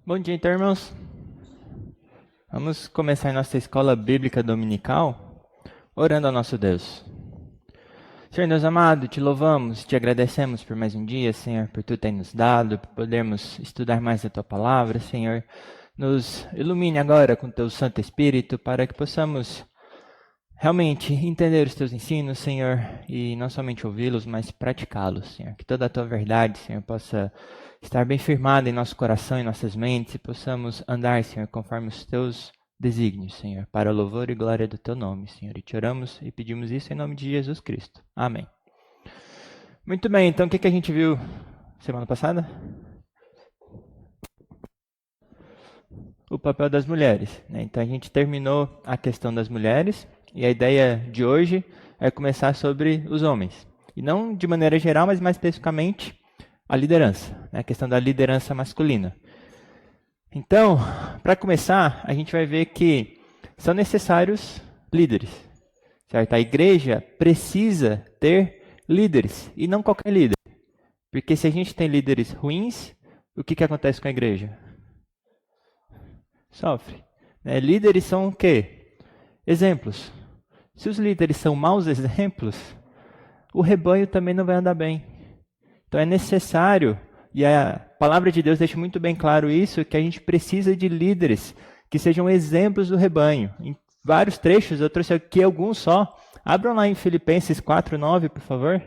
Bom dia, então, irmãos. Vamos começar a nossa escola bíblica dominical orando ao nosso Deus. Senhor Deus amado, te louvamos, te agradecemos por mais um dia, Senhor, por tu ter nos dado, por podermos estudar mais a tua palavra, Senhor. Nos ilumine agora com teu Santo Espírito para que possamos realmente entender os teus ensinos, Senhor, e não somente ouvi-los, mas praticá-los, Senhor. Que toda a tua verdade, Senhor, possa estar bem firmada em nosso coração e nossas mentes e possamos andar, Senhor, conforme os teus desígnios, Senhor, para o louvor e glória do teu nome, Senhor. E te oramos e pedimos isso em nome de Jesus Cristo. Amém. Muito bem, então o que a gente viu semana passada? O papel das mulheres, né? Então a gente terminou a questão das mulheres e a ideia de hoje é começar sobre os homens. E não de maneira geral, mas mais especificamente a liderança, né? A questão da liderança masculina. Então, para começar, a gente vai ver que são necessários líderes, certo? A igreja precisa ter líderes e não qualquer líder. Porque se a gente tem líderes ruins, o que acontece com a igreja? Sofre. Né? Líderes são o quê? Exemplos. Se os líderes são maus exemplos, o rebanho também não vai andar bem. Então é necessário, e a palavra de Deus deixa muito bem claro isso, que a gente precisa de líderes que sejam exemplos do rebanho. Em vários trechos, eu trouxe aqui alguns só. Abram lá em Filipenses 4:9, por favor.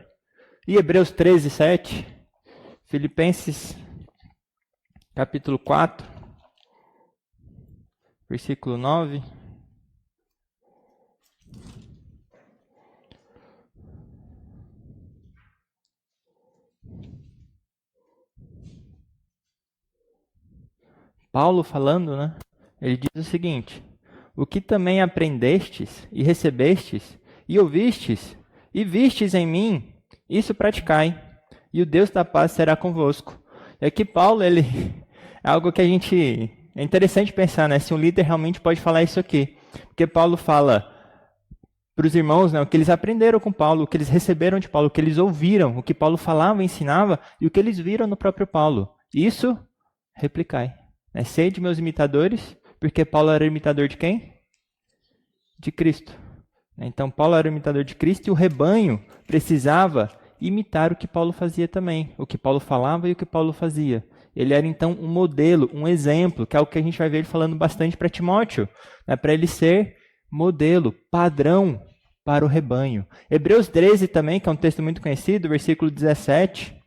E Hebreus 13:7. Filipenses, capítulo 4, versículo 9. Paulo falando, né? Ele diz o seguinte: o que também aprendestes e recebestes e ouvistes e vistes em mim, isso praticai, e o Deus da paz será convosco. E aqui Paulo, ele é algo que é interessante pensar, né? Se um líder realmente pode falar isso aqui. Porque Paulo fala para os irmãos, né, o que eles aprenderam com Paulo, o que eles receberam de Paulo, o que eles ouviram, o que Paulo falava, ensinava e o que eles viram no próprio Paulo. Isso, replicai. Sede meus imitadores, porque Paulo era imitador de quem? De Cristo. Então, Paulo era imitador de Cristo e o rebanho precisava imitar o que Paulo fazia também, o que Paulo falava e o que Paulo fazia. Ele era, então, um modelo, um exemplo, que é o que a gente vai ver ele falando bastante para Timóteo, né, para ele ser modelo, padrão para o rebanho. Hebreus 13 também, que é um texto muito conhecido, versículo 17.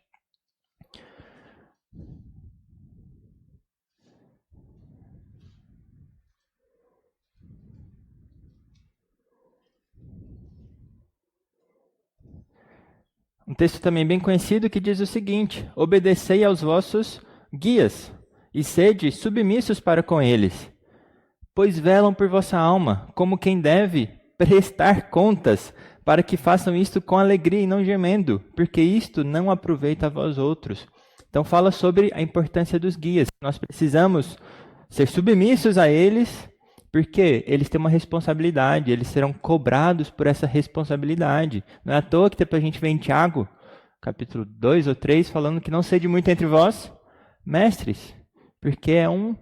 Um texto também bem conhecido que diz o seguinte: obedecei aos vossos guias e sede submissos para com eles, pois velam por vossa alma, como quem deve prestar contas, para que façam isto com alegria e não gemendo, porque isto não aproveita a vós outros. Então fala sobre a importância dos guias. Nós precisamos ser submissos a eles, porque eles têm uma responsabilidade, eles serão cobrados por essa responsabilidade. Não é à toa que depois a gente vê em Tiago, capítulo 2 ou 3, falando que não sede muito entre vós, mestres, porque é um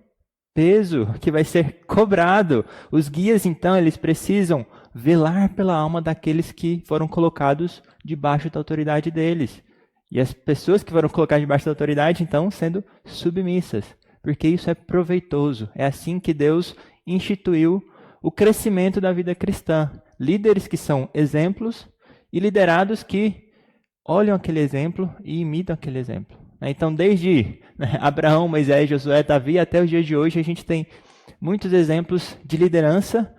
peso que vai ser cobrado. Os guias, então, eles precisam velar pela alma daqueles que foram colocados debaixo da autoridade deles. E as pessoas que foram colocadas debaixo da autoridade, então, sendo submissas, porque isso é proveitoso. É assim que Deus instituiu o crescimento da vida cristã. Líderes que são exemplos e liderados que olham aquele exemplo e imitam aquele exemplo. Então, desde Abraão, Moisés, Josué, Davi, até os dias de hoje, a gente tem muitos exemplos de liderança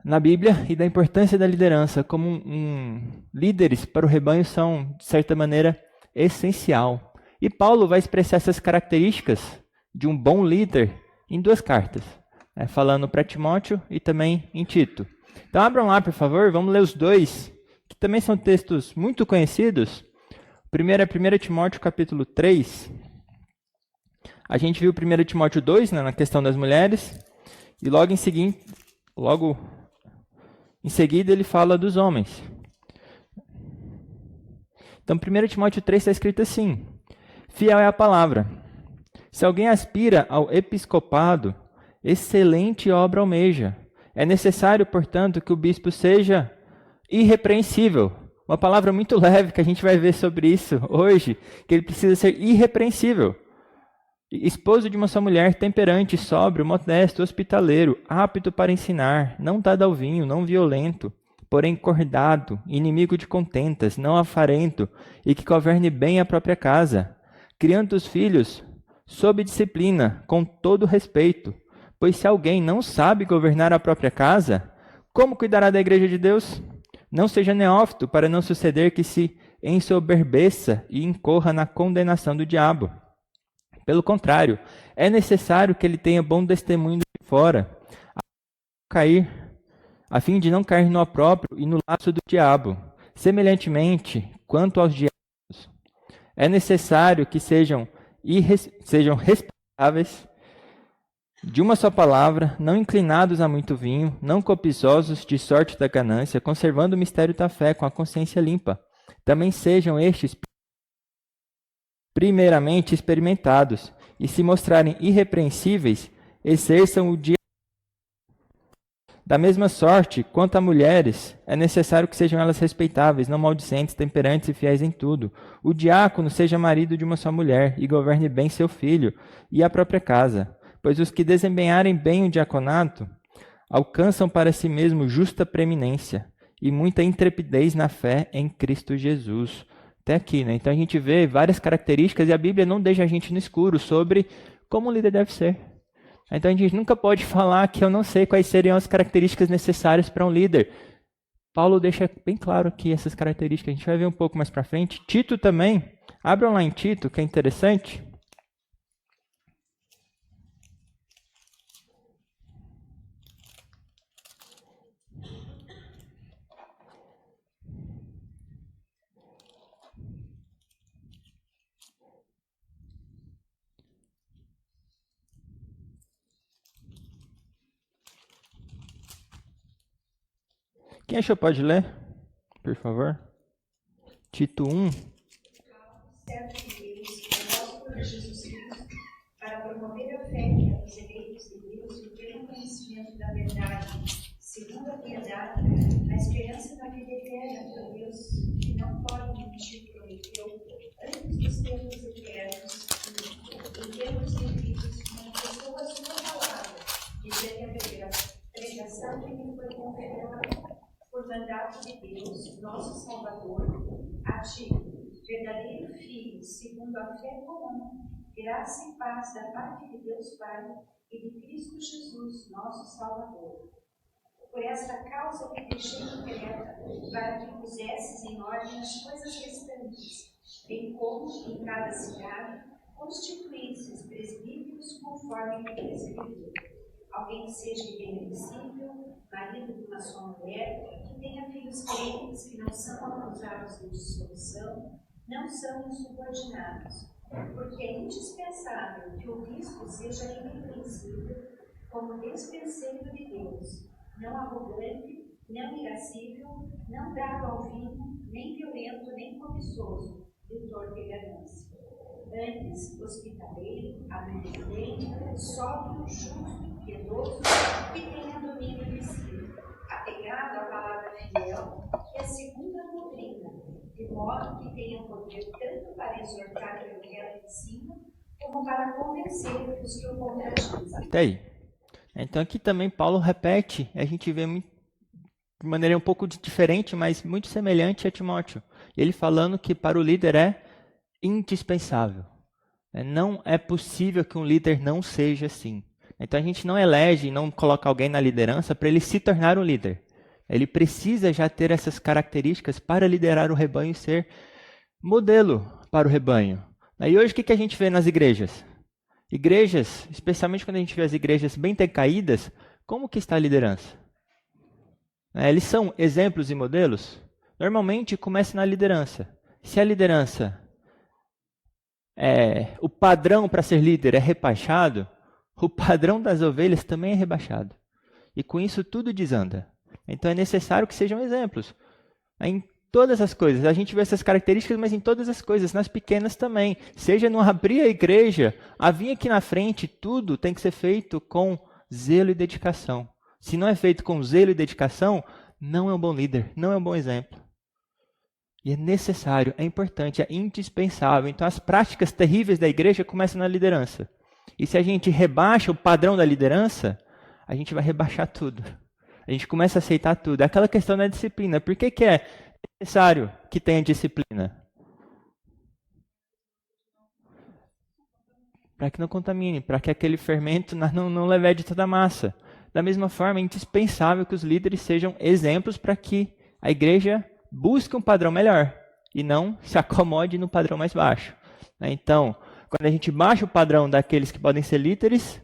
na Bíblia e da importância da liderança como líderes para o rebanho são, de certa maneira, essencial. E Paulo vai expressar essas características de um bom líder em 2 cartas, falando para Timóteo e também em Tito. Então abram lá, por favor, vamos ler os 2, que também são textos muito conhecidos. O primeiro é 1 Timóteo capítulo 3. A gente viu 1 Timóteo 2, né, na questão das mulheres, e logo em seguida ele fala dos homens. Então 1 Timóteo 3 está escrito assim: fiel é a palavra. Se alguém aspira ao episcopado, excelente obra almeja. É necessário, portanto, que o bispo seja irrepreensível. Uma palavra muito leve que a gente vai ver sobre isso hoje, que ele precisa ser irrepreensível. Esposo de uma só mulher, temperante, sóbrio, modesto, hospitaleiro, apto para ensinar, não dado ao vinho, não violento, porém cordado, inimigo de contentas, não afarento, e que governe bem a própria casa, criando os filhos sob disciplina, com todo respeito. Pois se alguém não sabe governar a própria casa, como cuidará da igreja de Deus? Não seja neófito, para não suceder que se ensoberbeça e incorra na condenação do diabo. Pelo contrário, é necessário que ele tenha bom testemunho de fora, a fim de não cair no opróbrio e no laço do diabo. Semelhantemente, quanto aos diabos, é necessário que sejam respeitáveis, de uma só palavra, não inclinados a muito vinho, não cobiçosos de sorte da ganância, conservando o mistério da fé com a consciência limpa. Também sejam estes primeiramente experimentados, e se mostrarem irrepreensíveis, exerçam o dia. Da mesma sorte, quanto a mulheres, é necessário que sejam elas respeitáveis, não maldicentes, temperantes e fiéis em tudo. O diácono seja marido de uma só mulher, e governe bem seu filho e a própria casa. Pois os que desempenharem bem o diaconato alcançam para si mesmo justa preeminência e muita intrepidez na fé em Cristo Jesus. Até aqui, né? Então a gente vê várias características e a Bíblia não deixa a gente no escuro sobre como o líder deve ser. Então a gente nunca pode falar que eu não sei quais seriam as características necessárias para um líder. Paulo deixa bem claro aqui essas características. A gente vai ver um pouco mais para frente. Tito também. Abram lá em Tito, que é interessante. Quem achou pode ler, por favor. Tito 1. Servo de Deus, apóstolo de Jesus Cristo, para promover a fé e a dos eleitos de Deus e o pleno conhecimento da verdade, segundo a piedade, a esperança da vida eterna por Deus, que não pode mentir, prometeu, antes dos tempos eternos, em termos devidos, manifestou a sua palavra, mediante a pregação que lhe foi confiada por mandato de Deus, nosso Salvador, a ti, verdadeiro Filho, segundo a fé comum, graça e paz da parte de Deus Pai e de Cristo Jesus, nosso Salvador. Por esta causa te deixei em Creta, para que pusesses em ordem as coisas restantes, bem como, em cada cidade, constituísses presbíteros conforme é escrito. Alguém que seja irrepreensível, marido de uma só mulher, que tenha filhos crentes que não são acusados de dissolução, não são insubordinados, porque é indispensável que o bispo seja irrepreensível como despenseiro de Deus, não arrogante, não irascível, não dado ao vinho, nem violento, nem cobiçoso, de torpe ganância. Antes, hospitaleiro, amigo, sóbrio, justo, piedoso, que tenha domínio de si, apegado à palavra fiel, que é segundo a doutrina, de modo que tenha poder tanto para exortar pelo que ela ensina, como para convencer os que o contradizem. Até aí. Então aqui também Paulo repete, a gente vê de maneira um pouco diferente, mas muito semelhante a Timóteo. Ele falando que para o líder é indispensável. Não é possível que um líder não seja assim. Então a gente não elege, não coloca alguém na liderança para ele se tornar um líder. Ele precisa já ter essas características para liderar o rebanho e ser modelo para o rebanho. E hoje o que a gente vê nas igrejas? Igrejas, especialmente quando a gente vê as igrejas bem decaídas, como que está a liderança? Eles são exemplos e modelos? Normalmente começa na liderança. Se a liderança, o padrão para ser líder é rebaixado, o padrão das ovelhas também é rebaixado. E com isso tudo desanda. Então é necessário que sejam exemplos. Em todas as coisas. A gente vê essas características, mas em todas as coisas, nas pequenas também. Seja no abrir a igreja, a vir aqui na frente, tudo tem que ser feito com zelo e dedicação. Se não é feito com zelo e dedicação, não é um bom líder, não é um bom exemplo. E é necessário, é importante, é indispensável. Então as práticas terríveis da igreja começam na liderança. E se a gente rebaixa o padrão da liderança, a gente vai rebaixar tudo. A gente começa a aceitar tudo. É aquela questão da disciplina. Por que é necessário que tenha disciplina? Para que não contamine, para que aquele fermento não leve toda a massa. Da mesma forma, é indispensável que os líderes sejam exemplos para que a igreja busque um padrão melhor e não se acomode no padrão mais baixo. Então, quando a gente baixa o padrão daqueles que podem ser líderes,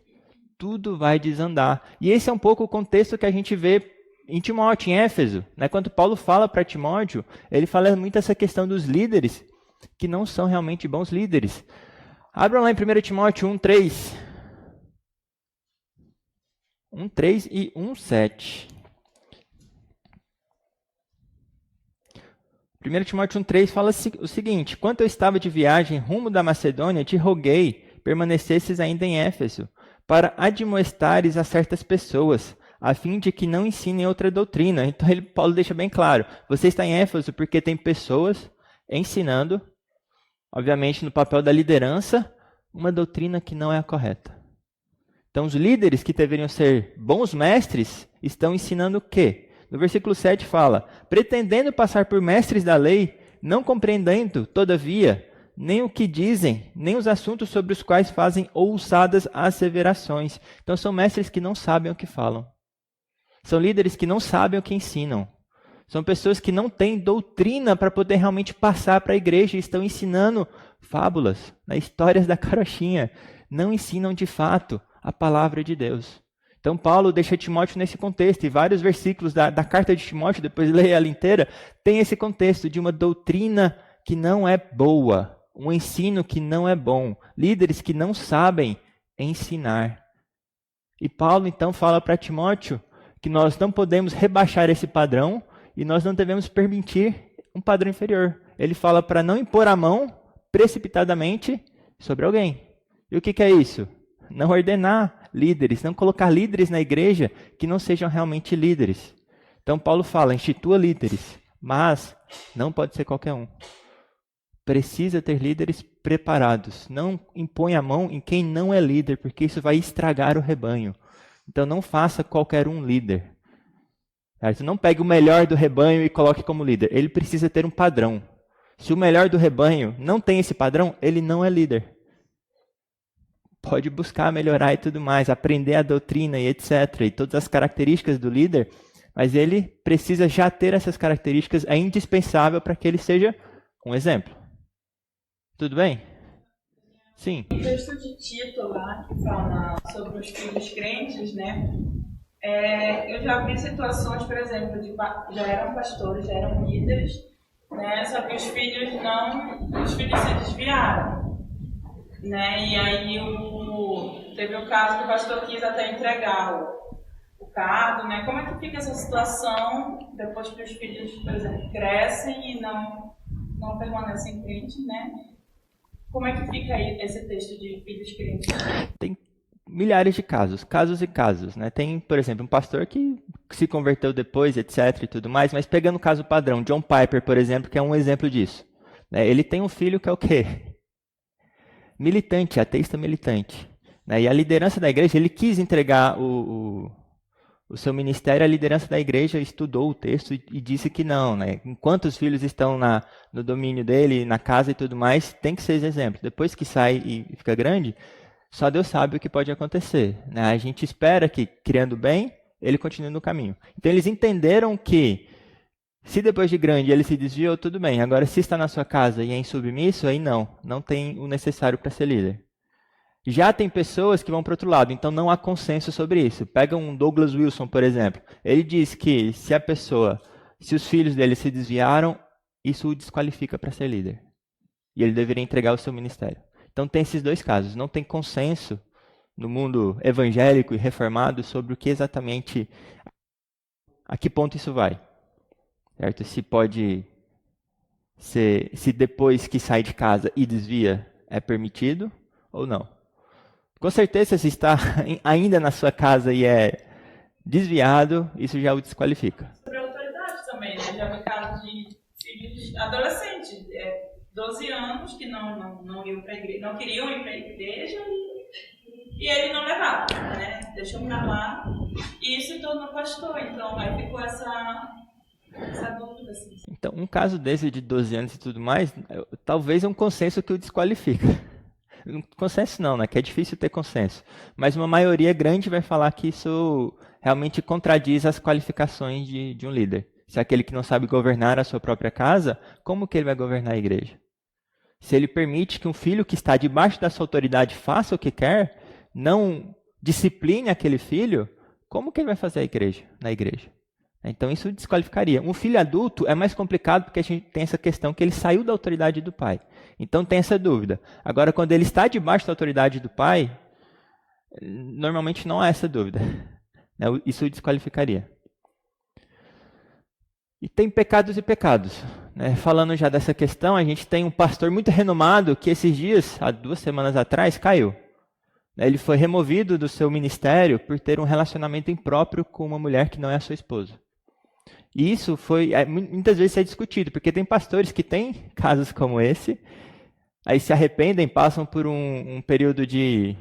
tudo vai desandar. E esse é um pouco o contexto que a gente vê em Timóteo, em Éfeso. Quando Paulo fala para Timóteo, ele fala muito essa questão dos líderes que não são realmente bons líderes. Abram lá em 1 Timóteo 1:3. 1:3 e 1:7. 1 Timóteo 1:3 fala o seguinte: quando eu estava de viagem rumo da Macedônia, te roguei permanecesses ainda em Éfeso, para admoestares a certas pessoas, a fim de que não ensinem outra doutrina. Então Paulo deixa bem claro, você está em Éfeso porque tem pessoas ensinando, obviamente no papel da liderança, uma doutrina que não é a correta. Então os líderes que deveriam ser bons mestres estão ensinando o quê? No versículo 7 fala, pretendendo passar por mestres da lei, não compreendendo, todavia, nem o que dizem, nem os assuntos sobre os quais fazem ousadas asseverações. Então são mestres que não sabem o que falam. São líderes que não sabem o que ensinam. São pessoas que não têm doutrina para poder realmente passar para a igreja e estão ensinando fábulas, histórias da carochinha. Não ensinam de fato a palavra de Deus. Então Paulo deixa Timóteo nesse contexto, e vários versículos da carta de Timóteo, depois leia ela inteira, tem esse contexto de uma doutrina que não é boa, um ensino que não é bom, líderes que não sabem ensinar. E Paulo então fala para Timóteo que nós não podemos rebaixar esse padrão e nós não devemos permitir um padrão inferior. Ele fala para não impor a mão precipitadamente sobre alguém. E o que é isso? Não ordenar líderes, não colocar líderes na igreja que não sejam realmente líderes. Então Paulo fala, institua líderes, mas não pode ser qualquer um. Precisa ter líderes preparados. Não impõe a mão em quem não é líder, porque isso vai estragar o rebanho. Então não faça qualquer um líder. Certo? Não pegue o melhor do rebanho e coloque como líder. Ele precisa ter um padrão. Se o melhor do rebanho não tem esse padrão, ele não é líder. Pode buscar melhorar e tudo mais, aprender a doutrina e etc. E todas as características do líder, mas ele precisa já ter essas características, é indispensável para que ele seja um exemplo. Tudo bem? Sim. O texto de Tito lá, que fala sobre os filhos crentes, né? Eu já vi situações, por exemplo, já eram pastores, já eram líderes, né? Só que os filhos se desviaram, né? E aí teve o caso que o pastor quis até entregar o cargo, né? Como é que fica essa situação depois que os filhos, por exemplo, crescem e não permanecem crentes, né? Como é que fica aí esse texto de filhos crentes? Tem milhares de casos e casos, né? Tem, por exemplo, um pastor que se converteu depois, etc. e tudo mais, mas pegando o caso padrão, John Piper, por exemplo, que é um exemplo disso. Né? Ele tem um filho que é o quê? Militante, ateísta militante. Né? E a liderança da igreja, ele quis entregar o seu ministério, a liderança da igreja estudou o texto e disse que não. Né? Enquanto os filhos estão no domínio dele, na casa e tudo mais, tem que ser esse exemplo. Depois que sai e fica grande, só Deus sabe o que pode acontecer. Né? A gente espera que, criando bem, ele continue no caminho. Então eles entenderam que, se depois de grande ele se desviou, tudo bem. Agora, se está na sua casa e é insubmisso, aí não tem o necessário para ser líder. Já tem pessoas que vão para o outro lado, então não há consenso sobre isso. Pega um Douglas Wilson, por exemplo. Ele diz que se os filhos dele se desviaram, isso o desqualifica para ser líder. E ele deveria entregar o seu ministério. Então tem esses dois casos. Não tem consenso no mundo evangélico e reformado sobre o que exatamente, a que ponto isso vai. Certo? Se pode se depois que sai de casa e desvia é permitido ou não. Com certeza, se está ainda na sua casa e é desviado, isso já o desqualifica. Sobre a autoridade também, né? Já vi casos de filhos adolescentes, 12 anos, que não iam pra igreja, não queriam ir para a igreja e ele não levava, né? Deixou para lá e se tornou pastor. Então, aí ficou essa dúvida. Assim. Então, um caso desse de 12 anos e tudo mais, talvez é um consenso que o desqualifica. Consenso não, né? Que é difícil ter consenso. Mas uma maioria grande vai falar que isso realmente contradiz as qualificações de um líder. Se é aquele que não sabe governar a sua própria casa, como que ele vai governar a igreja? Se ele permite que um filho que está debaixo da sua autoridade faça o que quer, não discipline aquele filho, como que ele vai fazer na igreja? Então isso desqualificaria. Um filho adulto é mais complicado porque a gente tem essa questão que ele saiu da autoridade do pai. Então tem essa dúvida. Agora, quando ele está debaixo da autoridade do pai, normalmente não há essa dúvida. Isso o desqualificaria. E tem pecados e pecados. Falando já dessa questão, a gente tem um pastor muito renomado que esses dias, há 2 semanas atrás, caiu. Ele foi removido do seu ministério por ter um relacionamento impróprio com uma mulher que não é a sua esposa. E isso muitas vezes é discutido, porque tem pastores que têm casos como esse, aí se arrependem, passam por um período de,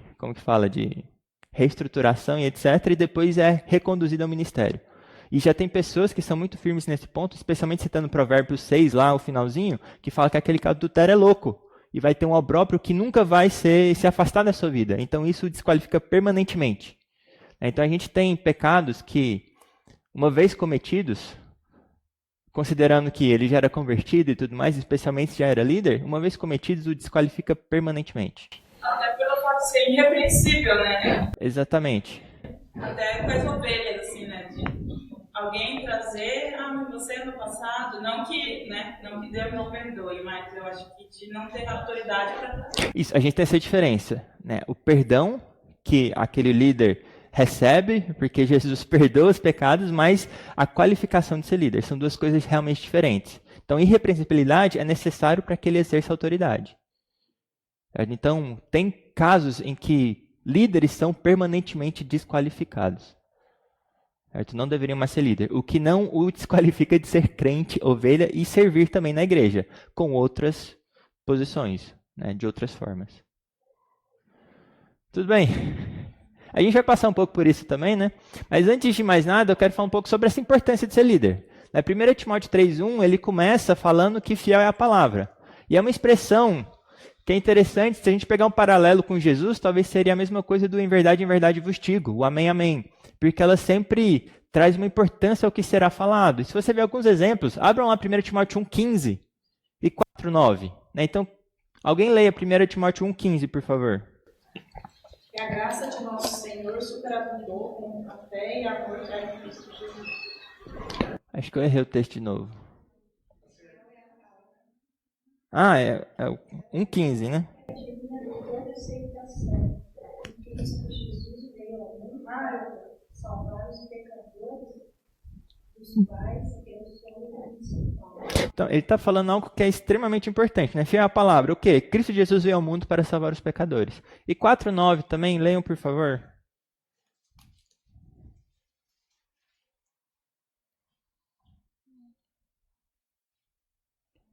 de reestruturação e etc., e depois é reconduzido ao ministério. E já tem pessoas que são muito firmes nesse ponto, especialmente citando Provérbios 6, lá, o finalzinho, que fala que aquele que adultera é louco, e vai ter um obróbrio que nunca vai se afastar da sua vida. Então isso desqualifica permanentemente. Então a gente tem pecados que, uma vez cometidos, considerando que ele já era convertido e tudo mais, especialmente se já era líder, uma vez cometidos, o desqualifica permanentemente. Até pelo fato de ser irrepreensível, né? Exatamente. Até com as ovelhas, assim, né? De alguém trazer, mas você no passado, não que Deus não perdoe, mas eu acho que de não ter autoridade para trazer. Isso, a gente tem essa diferença, né? O perdão que aquele líder recebe, porque Jesus perdoa os pecados, mas a qualificação de ser líder. São duas coisas realmente diferentes. Então, irrepreensibilidade é necessário para que ele exerça autoridade. Então, tem casos em que líderes são permanentemente desqualificados. Certo? Não deveriam mais ser líder. O que não o desqualifica de ser crente, ovelha e servir também na igreja, com outras posições, né? De outras formas. Tudo bem? A gente vai passar um pouco por isso também, né? Mas antes de mais nada, eu quero falar um pouco sobre essa importância de ser líder. Na 1 Timóteo 3:1, ele começa falando que fiel é a palavra. E é uma expressão que é interessante, se a gente pegar um paralelo com Jesus, talvez seria a mesma coisa do em verdade vos digo, o amém, amém. Porque ela sempre traz uma importância ao que será falado. E se você ver alguns exemplos, abram lá 1 Timóteo 1:15 e 4:9. Então, alguém leia 1 Timóteo 1:15, por favor. Que a graça de nosso Senhor superabundou com a fé e amor que há em Cristo Jesus. Acho que eu errei o texto de novo. É 1:15, né? Então, ele está falando algo que é extremamente importante, né? Fiel à palavra. O quê? Cristo Jesus veio ao mundo para salvar os pecadores. E 4:9 também, leiam, por favor.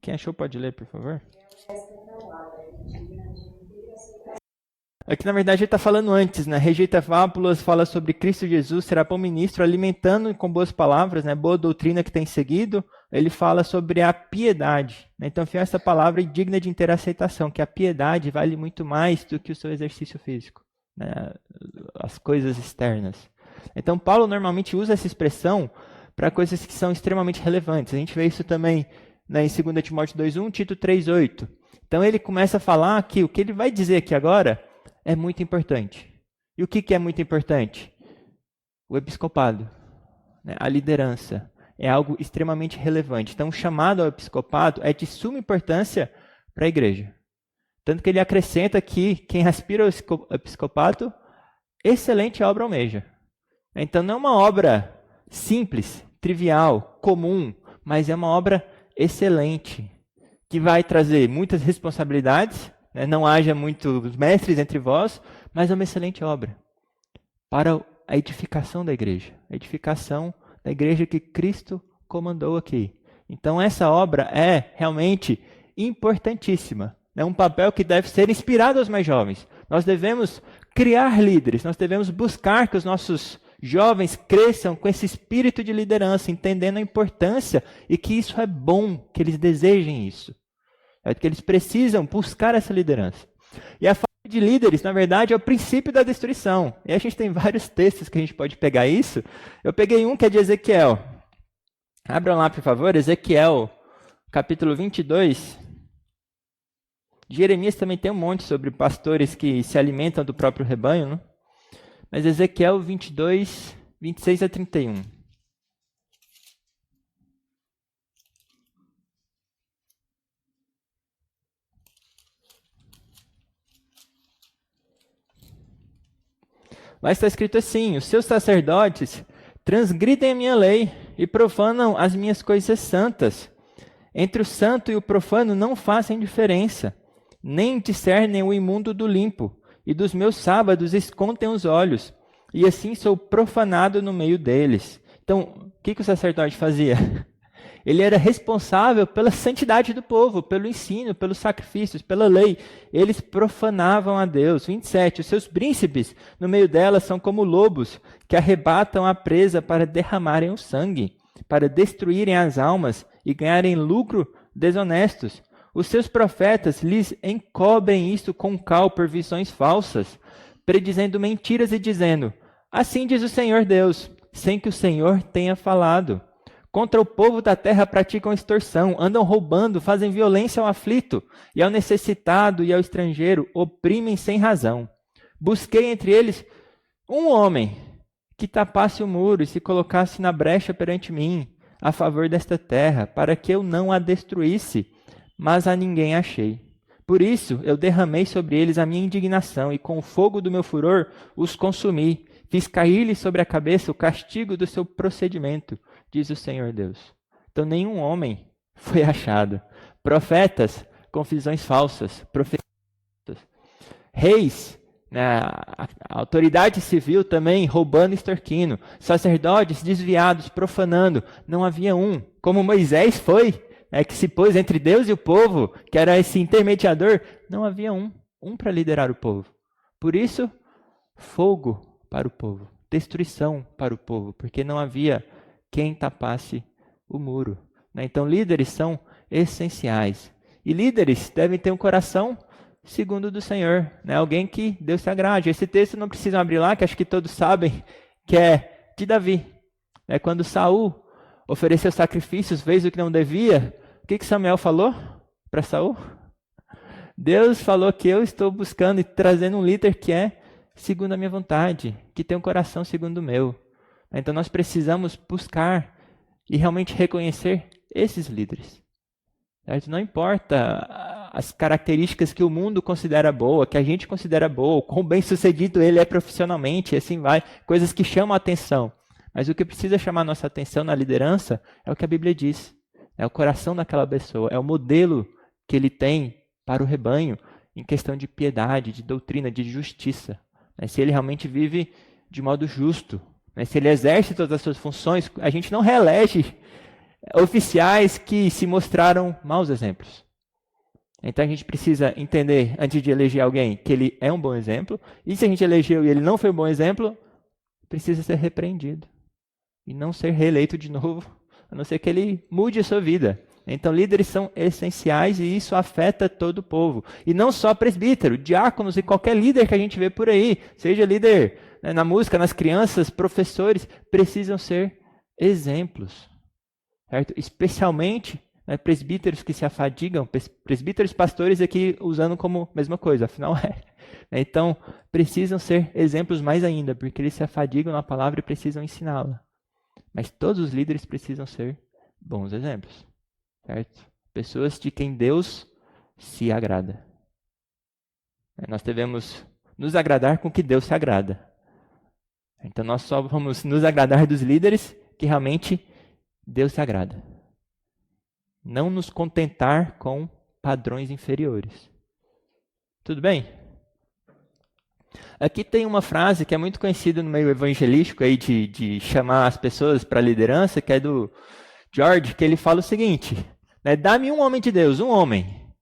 Quem achou pode ler, por favor. Aqui, na verdade, ele está falando antes, né? Rejeita fábulas, fala sobre Cristo Jesus, será bom ministro, alimentando com boas palavras, né? Boa doutrina que tem seguido. Ele fala sobre a piedade, né? Então, fiel essa palavra é digna de inteira aceitação, que a piedade vale muito mais do que o seu exercício físico, né? As coisas externas. Então, Paulo normalmente usa essa expressão para coisas que são extremamente relevantes. A gente vê isso também, né, em 2 Timóteo 2:1, Tito 3:8. Então, ele começa a falar que o que ele vai dizer aqui agora é muito importante. E o que é muito importante? O episcopado, né? A liderança. É algo extremamente relevante. Então, o chamado ao episcopado é de suma importância para a igreja. Tanto que ele acrescenta que quem aspira ao episcopado, excelente obra almeja. Então, não é uma obra simples, trivial, comum, mas é uma obra excelente, que vai trazer muitas responsabilidades, né? Não haja muitos mestres entre vós, mas é uma excelente obra para a edificação da igreja. A edificação da igreja que Cristo comandou aqui. Então essa obra é realmente importantíssima. É um papel que deve ser inspirado aos mais jovens. Nós devemos criar líderes, nós devemos buscar que os nossos jovens cresçam com esse espírito de liderança, entendendo a importância e que isso é bom, que eles desejem isso. É que eles precisam buscar essa liderança. E a falta de líderes, na verdade, é o princípio da destruição. E a gente tem vários textos que a gente pode pegar isso. Eu peguei um que é de Ezequiel. Abram lá, por favor, Ezequiel, capítulo 22. Jeremias também tem um monte sobre pastores que se alimentam do próprio rebanho, né? Mas Ezequiel 22, 26 a 31. Lá está escrito assim: os seus sacerdotes transgridem a minha lei e profanam as minhas coisas santas. Entre o santo e o profano não fazem diferença, nem discernem o imundo do limpo, e dos meus sábados escondem os olhos, e assim sou profanado no meio deles. Então, o que o sacerdote fazia? Ele era responsável pela santidade do povo, pelo ensino, pelos sacrifícios, pela lei. Eles profanavam a Deus. 27. Os seus príncipes no meio delas são como lobos que arrebatam a presa para derramarem o sangue, para destruírem as almas e ganharem lucro desonestos. Os seus profetas lhes encobrem isto com cal por visões falsas, predizendo mentiras e dizendo: assim diz o Senhor Deus, sem que o Senhor tenha falado. Contra o povo da terra praticam extorsão, andam roubando, fazem violência ao aflito, e ao necessitado e ao estrangeiro oprimem sem razão. Busquei entre eles um homem que tapasse o muro e se colocasse na brecha perante mim, a favor desta terra, para que eu não a destruísse, mas a ninguém achei. Por isso eu derramei sobre eles a minha indignação, e com o fogo do meu furor os consumi. Fiz cair-lhes sobre a cabeça o castigo do seu procedimento, diz o Senhor Deus. Então nenhum homem foi achado. Profetas com visões falsas, profecias. Reis, a autoridade civil também roubando e extorquindo. Sacerdotes desviados, profanando. Não havia um. Como Moisés foi, que se pôs entre Deus e o povo, que era esse intermediador. Não havia um para liderar o povo. Por isso, fogo para o povo, destruição para o povo, porque não havia quem tapasse o muro. Então, líderes são essenciais. E líderes devem ter um coração segundo o do Senhor, alguém que Deus se agrade. Esse texto não precisam abrir lá, que acho que todos sabem, que é de Davi. Quando Saul ofereceu sacrifícios, fez o que não devia, o que Samuel falou para Saul? Deus falou que eu estou buscando e trazendo um líder que é segundo a minha vontade, que tem um coração segundo o meu. Então nós precisamos buscar e realmente reconhecer esses líderes. Certo? Não importa as características que o mundo considera boa, que a gente considera boa, quão bem sucedido ele é profissionalmente, e assim vai, coisas que chamam a atenção. Mas o que precisa chamar a nossa atenção na liderança é o que a Bíblia diz. É o coração daquela pessoa, é o modelo que ele tem para o rebanho em questão de piedade, de doutrina, de justiça. Se ele realmente vive de modo justo, se ele exerce todas as suas funções, a gente não reelege oficiais que se mostraram maus exemplos. Então a gente precisa entender, antes de eleger alguém, que ele é um bom exemplo, e se a gente elegeu e ele não foi um bom exemplo, precisa ser repreendido e não ser reeleito de novo, a não ser que ele mude a sua vida. Então, líderes são essenciais e isso afeta todo o povo. E não só presbítero, diáconos e qualquer líder que a gente vê por aí, seja líder na música, nas crianças, professores, precisam ser exemplos. Certo? Especialmente presbíteros que se afadigam, presbíteros pastores aqui usando como mesma coisa, afinal é. Então, precisam ser exemplos mais ainda, porque eles se afadigam na palavra e precisam ensiná-la. Mas todos os líderes precisam ser bons exemplos. Certo? Pessoas de quem Deus se agrada. Nós devemos nos agradar com o que Deus se agrada. Então nós só vamos nos agradar dos líderes que realmente Deus se agrada. Não nos contentar com padrões inferiores. Tudo bem? Aqui tem uma frase que é muito conhecida no meio evangelístico aí de chamar as pessoas para a liderança, que é do George, que ele fala o seguinte, né, dá-me um homem de Deus, um homem,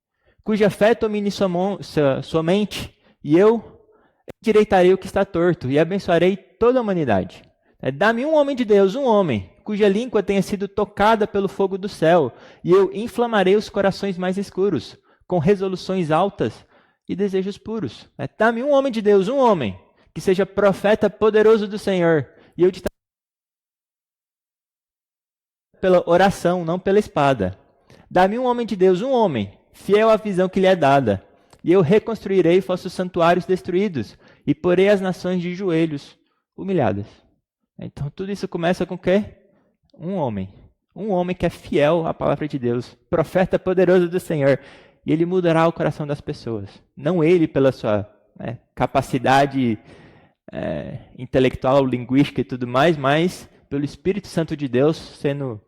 cuja fé domine sua mente, e eu endireitarei o que está torto, e abençoarei toda a humanidade. Dá-me um homem de Deus, um homem, cuja língua tenha sido tocada pelo fogo do céu, e eu inflamarei os corações mais escuros, com resoluções altas e desejos puros. Dá-me um homem de Deus, um homem, que seja profeta poderoso do Senhor, e eu te pela oração, não pela espada. Dá-me um homem de Deus, um homem, fiel à visão que lhe é dada, e eu reconstruirei vossos santuários destruídos, e porei as nações de joelhos humilhadas. Então tudo isso começa com o quê? Um homem que é fiel à palavra de Deus, profeta poderoso do Senhor, e ele mudará o coração das pessoas. Não ele pela sua capacidade intelectual, linguística e tudo mais, mas pelo Espírito Santo de Deus sendo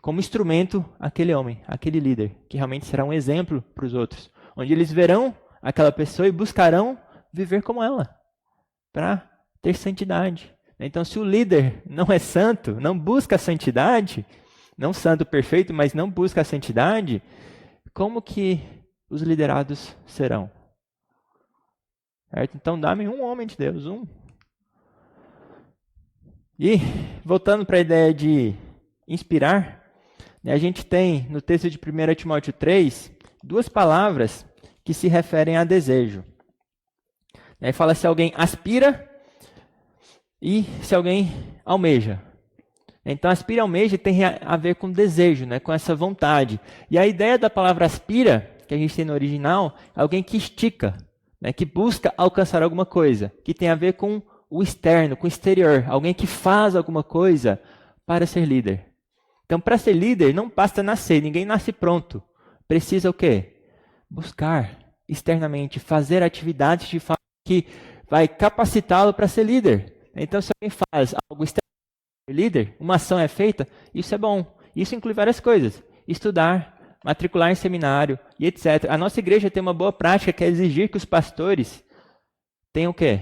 como instrumento aquele homem, aquele líder, que realmente será um exemplo para os outros, onde eles verão aquela pessoa e buscarão viver como ela, para ter santidade. Então, se o líder não é santo, não busca a santidade, não santo perfeito, mas não busca a santidade, como que os liderados serão? Certo? Então, dá-me um homem de Deus, um. E, voltando para a ideia de inspirar, a gente tem no texto de 1 Timóteo 3, duas palavras que se referem a desejo. Aí fala se alguém aspira e se alguém almeja. Então, aspira e almeja tem a ver com desejo, né? Com essa vontade. E a ideia da palavra aspira, que a gente tem no original, é alguém que estica, né? Que busca alcançar alguma coisa, que tem a ver com o externo, com o exterior. Alguém que faz alguma coisa para ser líder. Então, para ser líder, não basta nascer, ninguém nasce pronto. Precisa o quê? Buscar externamente, fazer atividades de forma que vai capacitá-lo para ser líder. Então, se alguém faz algo externo para ser líder, uma ação é feita, isso é bom. Isso inclui várias coisas. Estudar, matricular em seminário e etc. A nossa igreja tem uma boa prática que é exigir que os pastores tenham o quê?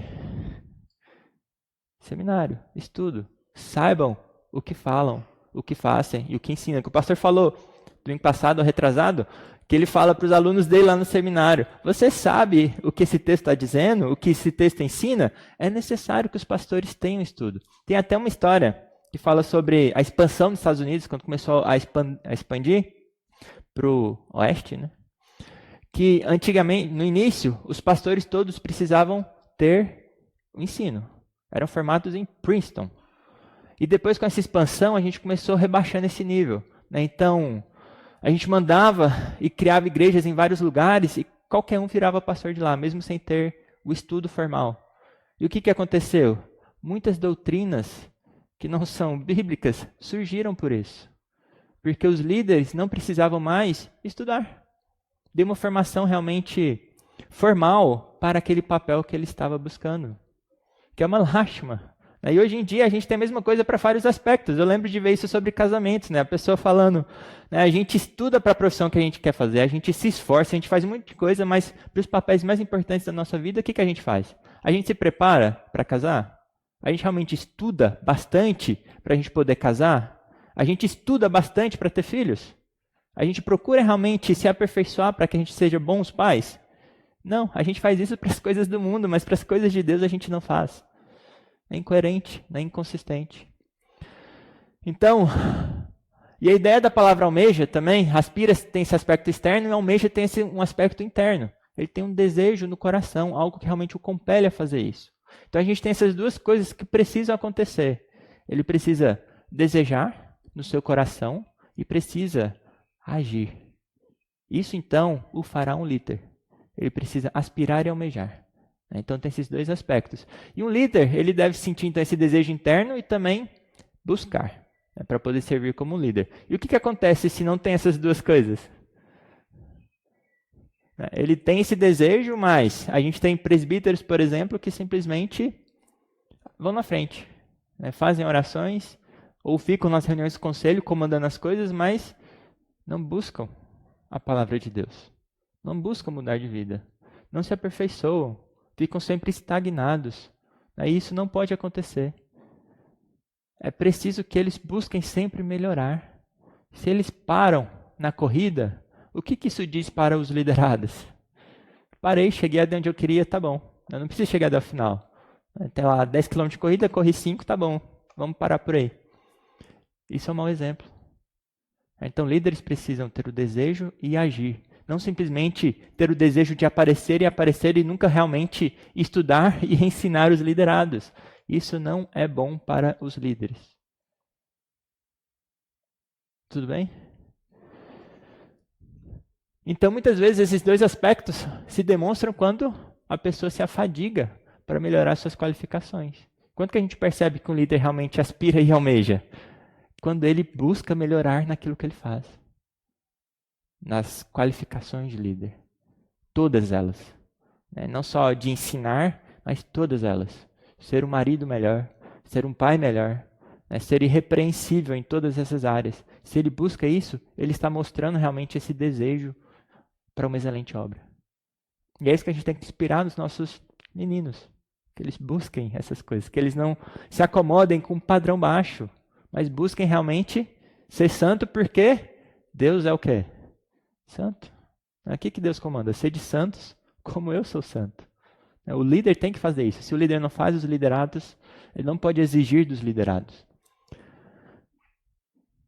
Seminário, estudo. Saibam o que falam, o que fazem e o que ensinam. Que o pastor falou domingo passado ou retrasado, que ele fala para os alunos dele lá no seminário, você sabe o que esse texto está dizendo, o que esse texto ensina? É necessário que os pastores tenham estudo. Tem até uma história que fala sobre a expansão dos Estados Unidos, quando começou a expandir para o oeste, né? Que antigamente, no início, os pastores todos precisavam ter o ensino. Eram formados em Princeton. E depois, com essa expansão, a gente começou rebaixando esse nível, né? Então, a gente mandava e criava igrejas em vários lugares e qualquer um virava pastor de lá, mesmo sem ter o estudo formal. E o que aconteceu? Muitas doutrinas que não são bíblicas surgiram por isso. Porque os líderes não precisavam mais estudar. Deu uma formação realmente formal para aquele papel que ele estava buscando. Que é uma lástima. E hoje em dia a gente tem a mesma coisa para vários aspectos. Eu lembro de ver isso sobre casamentos, né? A pessoa falando, né? A gente estuda para a profissão que a gente quer fazer, a gente se esforça, a gente faz muita coisa, mas para os papéis mais importantes da nossa vida, o que a gente faz? A gente se prepara para casar? A gente realmente estuda bastante para a gente poder casar? A gente estuda bastante para ter filhos? A gente procura realmente se aperfeiçoar para que a gente seja bons pais? Não, a gente faz isso para as coisas do mundo, mas para as coisas de Deus a gente não faz. É incoerente, é inconsistente. Então, e a ideia da palavra almeja também, aspira tem esse aspecto externo e almeja tem um aspecto interno. Ele tem um desejo no coração, algo que realmente o compele a fazer isso. Então a gente tem essas duas coisas que precisam acontecer. Ele precisa desejar no seu coração e precisa agir. Isso então o fará um líder. Ele precisa aspirar e almejar. Então tem esses dois aspectos. E um líder, ele deve sentir então esse desejo interno e também buscar, né, para poder servir como líder. E o que acontece se não tem essas duas coisas? Ele tem esse desejo, mas a gente tem presbíteros, por exemplo, que simplesmente vão na frente, né, fazem orações ou ficam nas reuniões de conselho comandando as coisas, mas não buscam a palavra de Deus. Não buscam mudar de vida. Não se aperfeiçoam. Ficam sempre estagnados. Aí isso não pode acontecer. É preciso que eles busquem sempre melhorar. Se eles param na corrida, o que isso diz para os liderados? Parei, cheguei até onde eu queria, tá bom. Eu não preciso chegar até o final. Até lá, 10 km de corrida, corri 5, tá bom. Vamos parar por aí. Isso é um mau exemplo. Então, líderes precisam ter o desejo e agir. Não simplesmente ter o desejo de aparecer e nunca realmente estudar e ensinar os liderados. Isso não é bom para os líderes. Tudo bem? Então, muitas vezes, esses dois aspectos se demonstram quando a pessoa se afadiga para melhorar suas qualificações. Quando que a gente percebe que um líder realmente aspira e almeja? Quando ele busca melhorar naquilo que ele faz. Nas qualificações de líder. Todas elas. Não só de ensinar, mas todas elas. Ser um marido melhor, ser um pai melhor, ser irrepreensível em todas essas áreas. Se ele busca isso, ele está mostrando realmente esse desejo para uma excelente obra. E é isso que a gente tem que inspirar nos nossos meninos. Que eles busquem essas coisas, que eles não se acomodem com um padrão baixo, mas busquem realmente ser santo, porque Deus é o quê? Santo. É aqui que Deus comanda, sede santos como eu sou santo. O líder tem que fazer isso. Se o líder não faz, os liderados, ele não pode exigir dos liderados.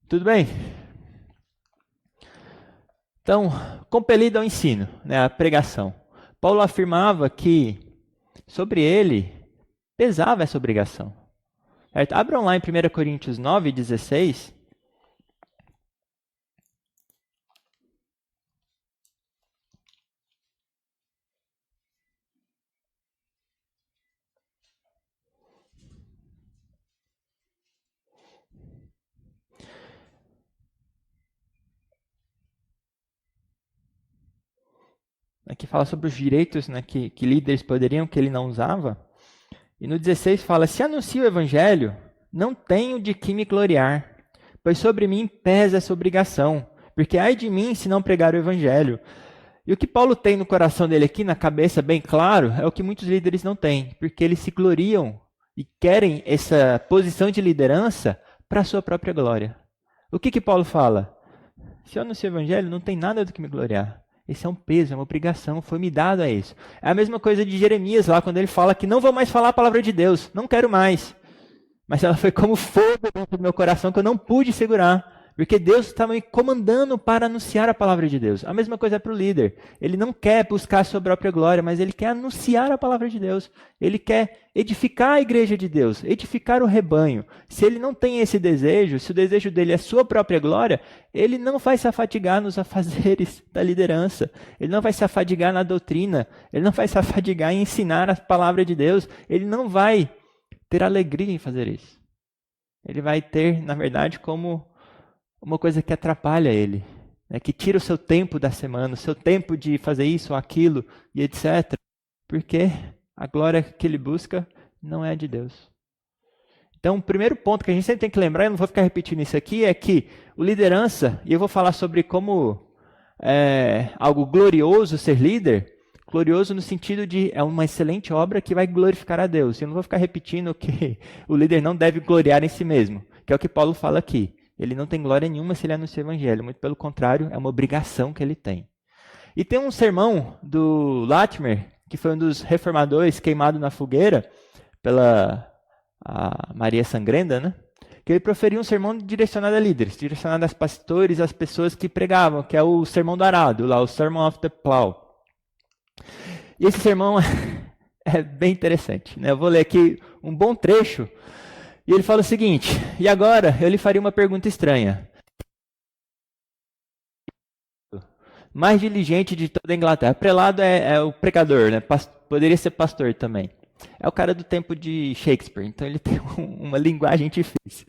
Tudo bem? Então, compelido ao ensino, a pregação. Paulo afirmava que sobre ele pesava essa obrigação. Certo? Abram lá em 1 Coríntios 9, 16. Aqui fala sobre os direitos que líderes poderiam, que ele não usava. E no 16 fala, se anuncio o evangelho, não tenho de que me gloriar, pois sobre mim pesa essa obrigação, porque ai de mim se não pregar o evangelho. E o que Paulo tem no coração dele aqui, na cabeça, bem claro, é o que muitos líderes não têm, porque eles se gloriam e querem essa posição de liderança para a sua própria glória. O que Paulo fala? Se eu anuncio o evangelho, não tem nada do que me gloriar. Esse é um peso, é uma obrigação, foi me dado a isso. É a mesma coisa de Jeremias lá, quando ele fala que não vou mais falar a palavra de Deus, não quero mais. Mas ela foi como fogo dentro do meu coração que eu não pude segurar. Porque Deus estava me comandando para anunciar a palavra de Deus. A mesma coisa é para o líder. Ele não quer buscar a sua própria glória, mas ele quer anunciar a palavra de Deus. Ele quer edificar a igreja de Deus, edificar o rebanho. Se ele não tem esse desejo, se o desejo dele é sua própria glória, ele não vai se afadigar nos afazeres da liderança. Ele não vai se afadigar na doutrina. Ele não vai se afadigar em ensinar a palavra de Deus. Ele não vai ter alegria em fazer isso. Ele vai ter, na verdade, como uma coisa que atrapalha ele, que tira o seu tempo da semana, o seu tempo de fazer isso ou aquilo e etc. Porque a glória que ele busca não é a de Deus. Então, o primeiro ponto que a gente sempre tem que lembrar, eu não vou ficar repetindo isso aqui, é que o liderança, e eu vou falar sobre como é algo glorioso ser líder, glorioso no sentido de é uma excelente obra que vai glorificar a Deus. Eu não vou ficar repetindo que o líder não deve gloriar em si mesmo, que é o que Paulo fala aqui. Ele não tem glória nenhuma se ele anuncia o evangelho. Muito pelo contrário, é uma obrigação que ele tem. E tem um sermão do Latimer, que foi um dos reformadores queimado na fogueira pela Maria Sangrenta, que ele proferiu um sermão direcionado a líderes, direcionado aos pastores, às pessoas que pregavam, que é o sermão do arado, lá, o Sermon of the Plow. E esse sermão é bem interessante. Eu vou ler aqui um bom trecho. E ele fala o seguinte, e agora eu lhe faria uma pergunta estranha. Mais diligente de toda a Inglaterra. Prelado é o pregador, poderia ser pastor também. É o cara do tempo de Shakespeare, então ele tem uma linguagem difícil,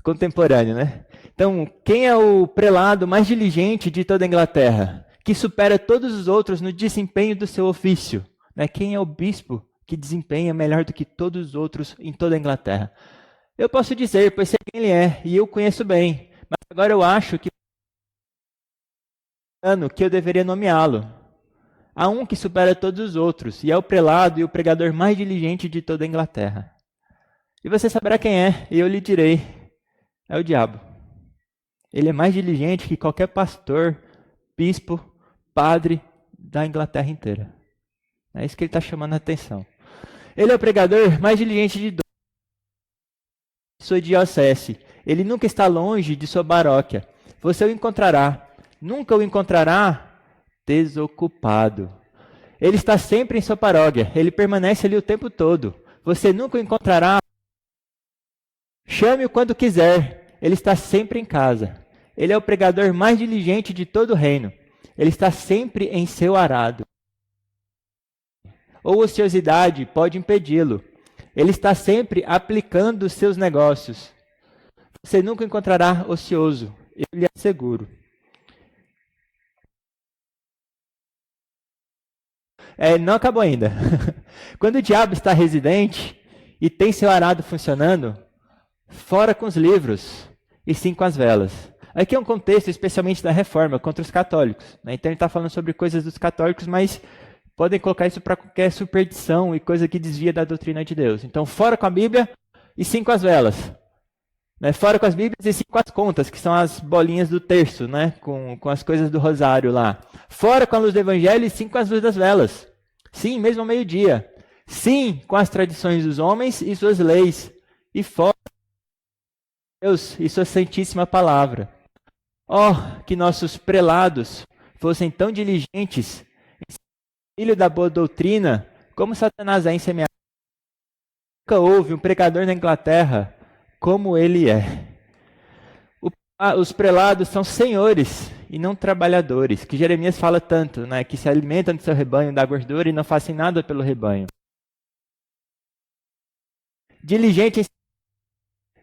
contemporânea, Então, quem é o prelado mais diligente de toda a Inglaterra? Que supera todos os outros no desempenho do seu ofício? Quem é o bispo que desempenha melhor do que todos os outros em toda a Inglaterra? Eu posso dizer, pois sei quem ele é, e eu conheço bem. Mas agora eu acho que ano que eu deveria nomeá-lo. Há um que supera todos os outros, e é o prelado e o pregador mais diligente de toda a Inglaterra. E você saberá quem é, e eu lhe direi, é o diabo. Ele é mais diligente que qualquer pastor, bispo, padre da Inglaterra inteira. É isso que ele está chamando a atenção. Ele é o pregador mais diligente de sua diocese. Ele nunca está longe de sua paróquia. Você o encontrará. Nunca o encontrará desocupado. Ele está sempre em sua paróquia. Ele permanece ali o tempo todo. Você nunca o encontrará. Chame-o quando quiser. Ele está sempre em casa. Ele é o pregador mais diligente de todo o reino. Ele está sempre em seu arado. Ou ociosidade pode impedi-lo. Ele está sempre aplicando os seus negócios. Você nunca o encontrará ocioso, eu lhe asseguro. Não acabou ainda. Quando o diabo está residente e tem seu arado funcionando, fora com os livros e sim com as velas. Aqui é um contexto especialmente da reforma contra os católicos. Né? Então ele está falando sobre coisas dos católicos, mas podem colocar isso para qualquer superstição e coisa que desvia da doutrina de Deus. Então, fora com a Bíblia e sim com as velas. Né? Fora com as Bíblias e sim com as contas, que são as bolinhas do terço, né? com as coisas do rosário lá. Fora com a luz do Evangelho e sim com as luzes das velas. Sim, mesmo ao meio-dia. Sim, com as tradições dos homens e suas leis. E fora Deus e sua santíssima palavra. Oh, que nossos prelados fossem tão diligentes filho da boa doutrina, como Satanás é em semear. Nunca houve um pregador na Inglaterra como ele é. Os prelados são senhores e não trabalhadores, que Jeremias fala tanto, né, que se alimentam do seu rebanho, da gordura e não fazem nada pelo rebanho. Diligente,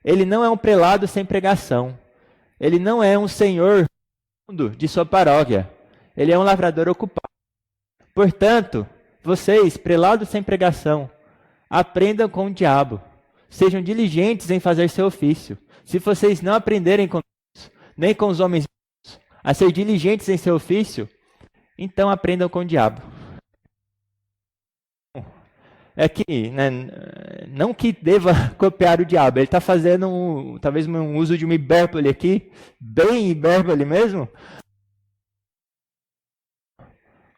ele não é um prelado sem pregação. Ele não é um senhor de sua paróquia. Ele é um lavrador ocupado. Portanto, vocês, prelados sem pregação, aprendam com o diabo. Sejam diligentes em fazer seu ofício. Se vocês não aprenderem com Deus, nem com os homens a ser diligentes em seu ofício, então aprendam com o diabo. É que, né, não que deva copiar o diabo, ele está fazendo talvez um uso de uma hipérbole aqui, bem hipérbole mesmo.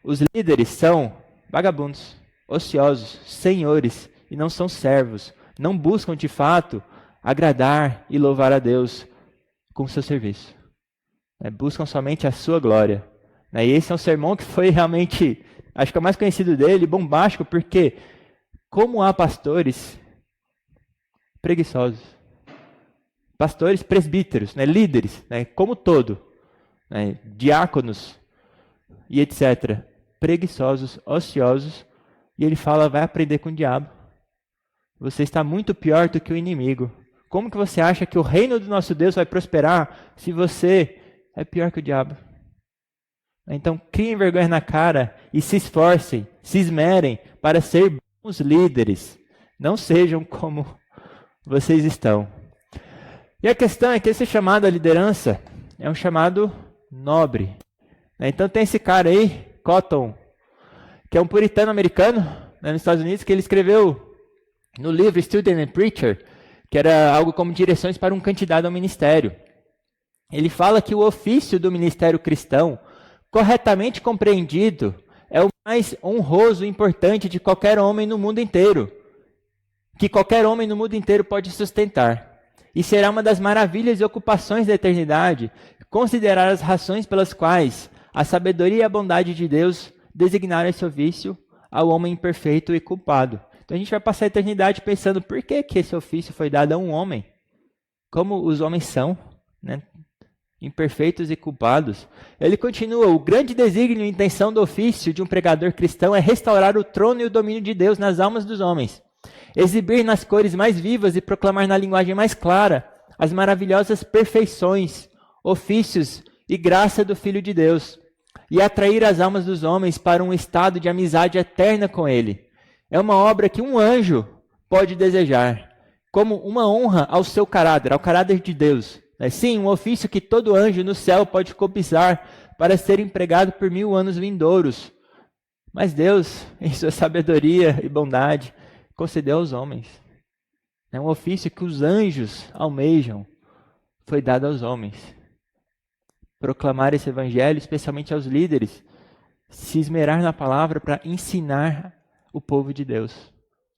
Os líderes são vagabundos, ociosos, senhores e não são servos. Não buscam de fato agradar e louvar a Deus com o seu serviço. Buscam somente a sua glória. E esse é um sermão que foi realmente, acho que é o mais conhecido dele, bombástico, porque como há pastores preguiçosos, pastores presbíteros, líderes, como todo, diáconos e etc., preguiçosos, ociosos, e ele fala, vai aprender com o diabo. Você está muito pior do que o inimigo. Como que você acha que o reino do nosso Deus vai prosperar se você é pior que o diabo? Então, criem vergonha na cara e se esforcem, se esmerem para ser bons líderes. Não sejam como vocês estão. E a questão é que esse chamado à liderança é um chamado nobre. Então tem esse cara aí, Cotton, que é um puritano americano, nos Estados Unidos, que ele escreveu no livro Student and Preacher, que era algo como direções para um candidato ao ministério. Ele fala que o ofício do ministério cristão, corretamente compreendido, é o mais honroso e importante de qualquer homem no mundo inteiro, que qualquer homem no mundo inteiro pode sustentar. E será uma das maravilhas e ocupações da eternidade considerar as razões pelas quais a sabedoria e a bondade de Deus designaram esse ofício ao homem imperfeito e culpado. Então a gente vai passar a eternidade pensando por que esse ofício foi dado a um homem. Como os homens são, imperfeitos e culpados. Ele continua, o grande desígnio e intenção do ofício de um pregador cristão é restaurar o trono e o domínio de Deus nas almas dos homens. Exibir nas cores mais vivas e proclamar na linguagem mais clara as maravilhosas perfeições, ofícios e graça do Filho de Deus. E atrair as almas dos homens para um estado de amizade eterna com Ele. É uma obra que um anjo pode desejar, como uma honra ao seu caráter, ao caráter de Deus. Sim, um ofício que todo anjo no céu pode cobiçar para ser empregado por 1000 anos vindouros. Mas Deus, em sua sabedoria e bondade, concedeu aos homens. É um ofício que os anjos almejam, foi dado aos homens. Proclamar esse evangelho, especialmente aos líderes, se esmerar na palavra para ensinar o povo de Deus.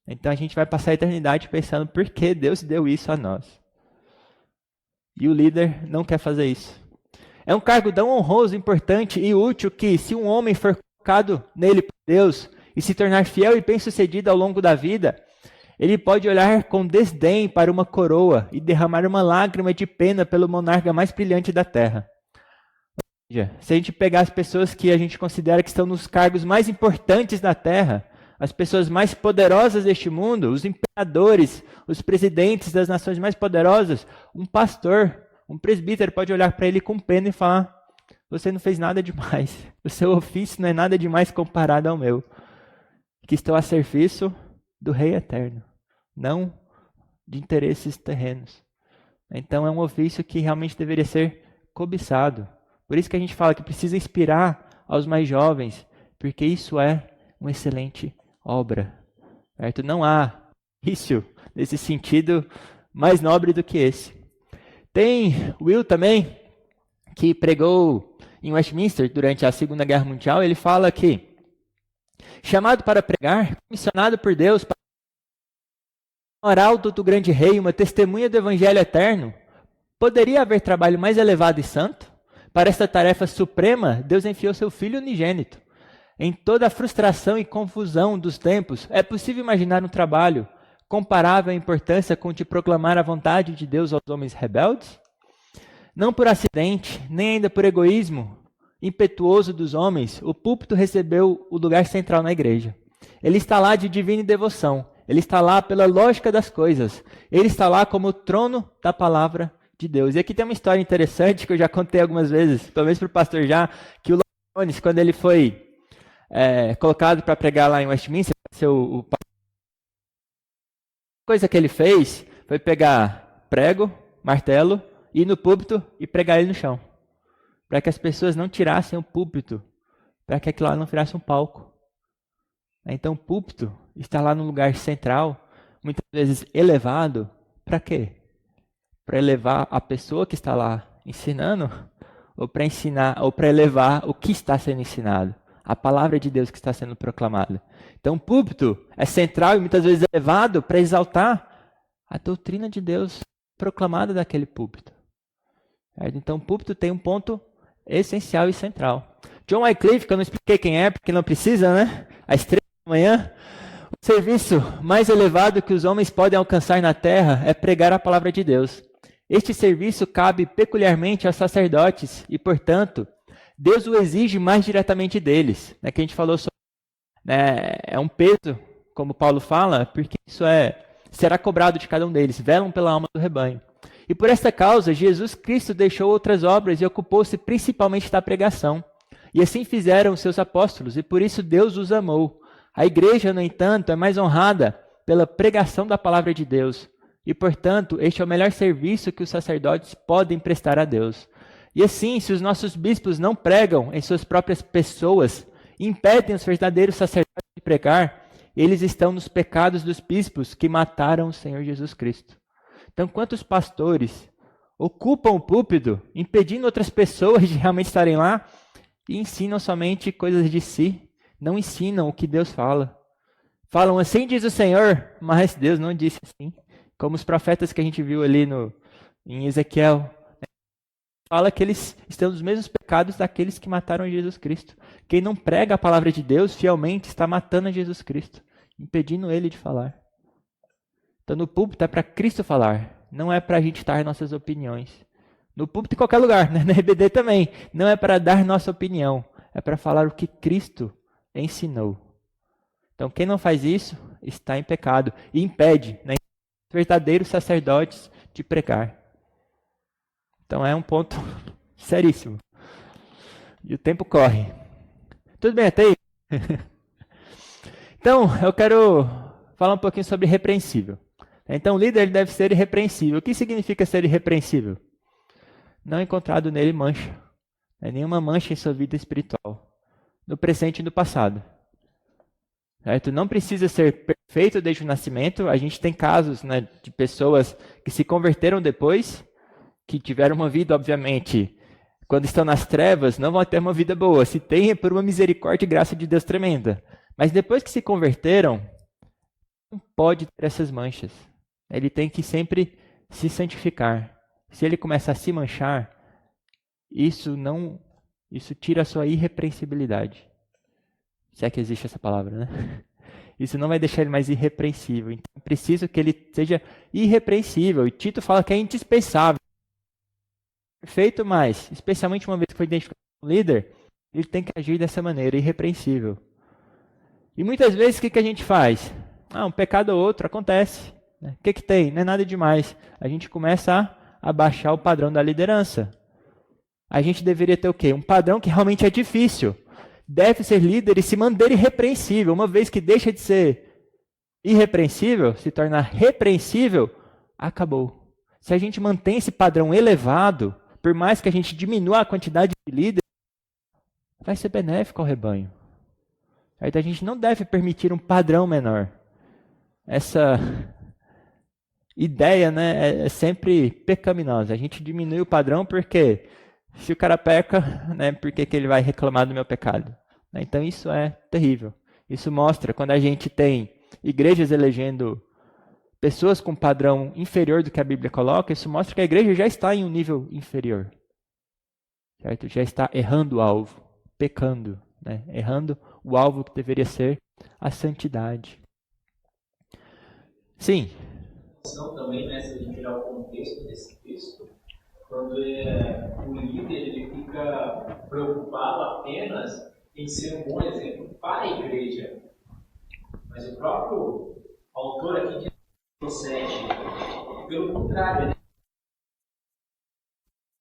Então a gente vai passar a eternidade pensando por que Deus deu isso a nós. E o líder não quer fazer isso. É um cargo tão honroso, importante e útil que, se um homem for colocado nele por Deus e se tornar fiel e bem-sucedido ao longo da vida, ele pode olhar com desdém para uma coroa e derramar uma lágrima de pena pelo monarca mais brilhante da terra. Ou seja, se a gente pegar as pessoas que a gente considera que estão nos cargos mais importantes da terra, as pessoas mais poderosas deste mundo, os imperadores, os presidentes das nações mais poderosas, um pastor, um presbítero pode olhar para ele com pena e falar: você não fez nada demais, o seu ofício não é nada demais comparado ao meu, que estou a serviço do Rei Eterno, não de interesses terrenos. Então é um ofício que realmente deveria ser cobiçado. Por isso que a gente fala que precisa inspirar aos mais jovens, porque isso é uma excelente obra. Certo? Não há ofício nesse sentido mais nobre do que esse. Tem Will também, que pregou em Westminster durante a Segunda Guerra Mundial. Ele fala que, chamado para pregar, comissionado por Deus para o arauto do grande rei, uma testemunha do evangelho eterno, poderia haver trabalho mais elevado e santo? Para esta tarefa suprema, Deus enviou seu Filho unigênito. Em toda a frustração e confusão dos tempos, é possível imaginar um trabalho comparável à importância com o de proclamar a vontade de Deus aos homens rebeldes? Não por acidente, nem ainda por egoísmo impetuoso dos homens, o púlpito recebeu o lugar central na igreja. Ele está lá de divina devoção. Ele está lá pela lógica das coisas. Ele está lá como o trono da palavra de Deus. E aqui tem uma história interessante que eu já contei algumas vezes, pelo menos para o pastor já, que o Jones, quando ele foi colocado para pregar lá em Westminster, a coisa que ele fez foi pegar prego, martelo, ir no púlpito e pregar ele no chão, para que as pessoas não tirassem o púlpito, para que aquilo lá não virasse um palco. Então o púlpito está lá no lugar central, muitas vezes elevado, para quê? Para elevar a pessoa que está lá ensinando, ou para ensinar, ou para elevar o que está sendo ensinado, a palavra de Deus que está sendo proclamada. Então o púlpito é central e muitas vezes elevado para exaltar a doutrina de Deus proclamada daquele púlpito. Então o púlpito tem um ponto essencial e central. John Wycliffe, que eu não expliquei quem é, porque não precisa, né? Às 3 da manhã, o serviço mais elevado que os homens podem alcançar na terra é pregar a palavra de Deus. Este serviço cabe peculiarmente aos sacerdotes e, portanto, Deus o exige mais diretamente deles. Que a gente falou sobre, é um peso, como Paulo fala, porque isso será cobrado de cada um deles. Velam pela alma do rebanho. E por esta causa, Jesus Cristo deixou outras obras e ocupou-se principalmente da pregação. E assim fizeram os seus apóstolos, e por isso Deus os amou. A igreja, no entanto, é mais honrada pela pregação da palavra de Deus. E, portanto, este é o melhor serviço que os sacerdotes podem prestar a Deus. E assim, se os nossos bispos não pregam em suas próprias pessoas, impedem os verdadeiros sacerdotes de pregar, eles estão nos pecados dos bispos que mataram o Senhor Jesus Cristo. Então, quantos pastores ocupam o púlpito, impedindo outras pessoas de realmente estarem lá, e ensinam somente coisas de si, não ensinam o que Deus fala. Falam assim diz o Senhor, mas Deus não disse assim. Como os profetas que a gente viu ali em Ezequiel. Fala que eles estão nos mesmos pecados daqueles que mataram Jesus Cristo. Quem não prega a palavra de Deus fielmente está matando a Jesus Cristo, impedindo ele de falar. Então no púlpito é para Cristo falar, não é para a gente dar nossas opiniões. No púlpito em qualquer lugar, né? Na RBD também. Não é para dar nossa opinião, é para falar o que Cristo ensinou. Então quem não faz isso está em pecado e impede, né, verdadeiros sacerdotes de pregar. Então é um ponto seríssimo. E o tempo corre. Tudo bem até aí? Então eu quero falar um pouquinho sobre irrepreensível. Então o líder deve ser irrepreensível. O que significa ser irrepreensível? Não encontrado nele mancha. nenhuma mancha em sua vida espiritual, no presente e no passado. Certo? Não precisa ser perfeito desde o nascimento. A gente tem casos, né, de pessoas que se converteram depois, que tiveram uma vida, obviamente, quando estão nas trevas, não vão ter uma vida boa. Se tem, é por uma misericórdia e graça de Deus tremenda. Mas depois que se converteram, não pode ter essas manchas. Ele tem que sempre se santificar. Se ele começar a se manchar, isso tira a sua irrepreensibilidade. Se é que existe essa palavra, né? Isso não vai deixar ele mais irrepreensível. Então é preciso que ele seja irrepreensível. E Tito fala que é indispensável. Perfeito, mas, especialmente uma vez que foi identificado como líder, ele tem que agir dessa maneira, irrepreensível. E muitas vezes o que a gente faz? Um pecado ou outro acontece. O que tem? Não é nada demais. A gente começa a baixar o padrão da liderança. A gente deveria ter o quê? Um padrão que realmente é difícil. Deve ser líder e se manter irrepreensível. Uma vez que deixa de ser irrepreensível, se torna repreensível, acabou. Se a gente mantém esse padrão elevado, por mais que a gente diminua a quantidade de líderes, vai ser benéfico ao rebanho. Aí a gente não deve permitir um padrão menor. Essa ideia, né, é sempre pecaminosa. A gente diminui o padrão porque se o cara peca, né, por que ele vai reclamar do meu pecado? Então isso é terrível. Isso mostra, quando a gente tem igrejas elegendo pessoas com padrão inferior do que a Bíblia coloca, isso mostra que a igreja já está em um nível inferior. Certo? Já está errando o alvo, pecando, né? Errando o alvo que deveria ser a santidade. Sim. Também, né, se a gente olhar o contexto desse texto, quando o líder ele fica preocupado apenas em ser um bom exemplo para a igreja. Mas o próprio autor aqui diz no 7, pelo contrário,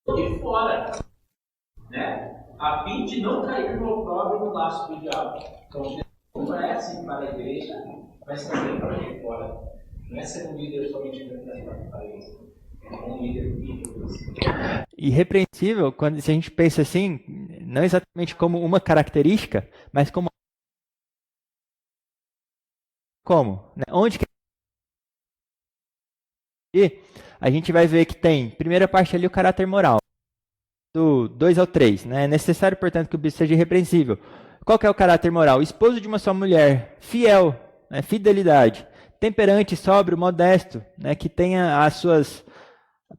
ele de fora, né? A fim de não cair no opróbrio no laço do diabo. Então, não é assim para a igreja, mas também para de fora. Não é ser um líder somente dentro da parede. É um líder bíblico. Irrepreensível, se a gente pensa assim, não exatamente como uma característica, mas como né? Onde que e a gente vai ver que tem, primeira parte ali, o caráter moral, do 2 ao 3, né? É necessário, portanto, que o bispo seja irrepreensível. Qual que é o caráter moral? Esposo de uma só mulher, fiel, né? Fidelidade, temperante, sóbrio, modesto, né? Que tenha as suas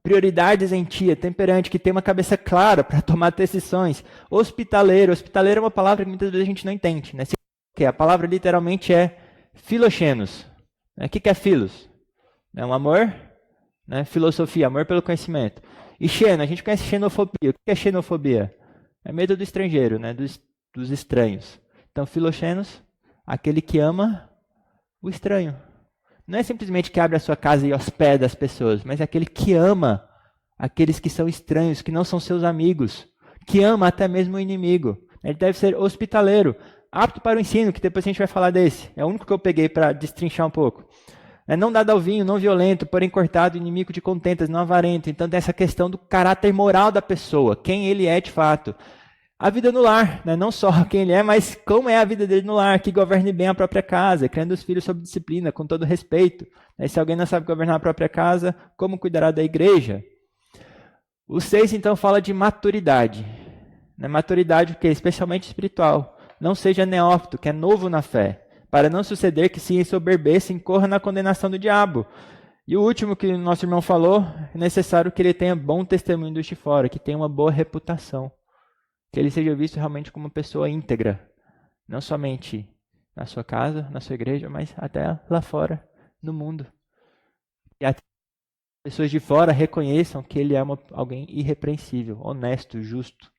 prioridades em ti, temperante, que tenha uma cabeça clara para tomar decisões, hospitaleiro. Hospitaleiro é uma palavra que muitas vezes a gente não entende, né? A palavra literalmente é filoxenos. O que é filos? É um amor, né? Filosofia, amor pelo conhecimento. E xeno, a gente conhece xenofobia. O que é xenofobia? É medo do estrangeiro, né? Dos estranhos. Então, filoxenos, aquele que ama o estranho. Não é simplesmente que abre a sua casa e hospeda as pessoas, mas é aquele que ama aqueles que são estranhos, que não são seus amigos, que ama até mesmo o inimigo. Ele deve ser hospitaleiro, apto para o ensino, que depois a gente vai falar desse. É o único que eu peguei para destrinchar um pouco. É não dado ao vinho, não violento, porém cortado, inimigo de contentas, não avarento. Então tem essa questão do caráter moral da pessoa, quem ele é de fato. A vida no lar, né? Não só quem ele é, mas como é a vida dele no lar, que governe bem a própria casa, criando os filhos sob disciplina, com todo respeito. Se alguém não sabe governar a própria casa, como cuidará da igreja? O 6, então, fala de maturidade. Maturidade, porque especialmente espiritual. Não seja neófito, que é novo na fé, para não suceder que se ensoberbeça, incorra na condenação do diabo. E o último que o nosso irmão falou, é necessário que ele tenha bom testemunho dos de fora, que tenha uma boa reputação. Que ele seja visto realmente como uma pessoa íntegra, não somente na sua casa, na sua igreja, mas até lá fora, no mundo. E até as pessoas de fora reconheçam que ele é alguém irrepreensível, honesto, justo.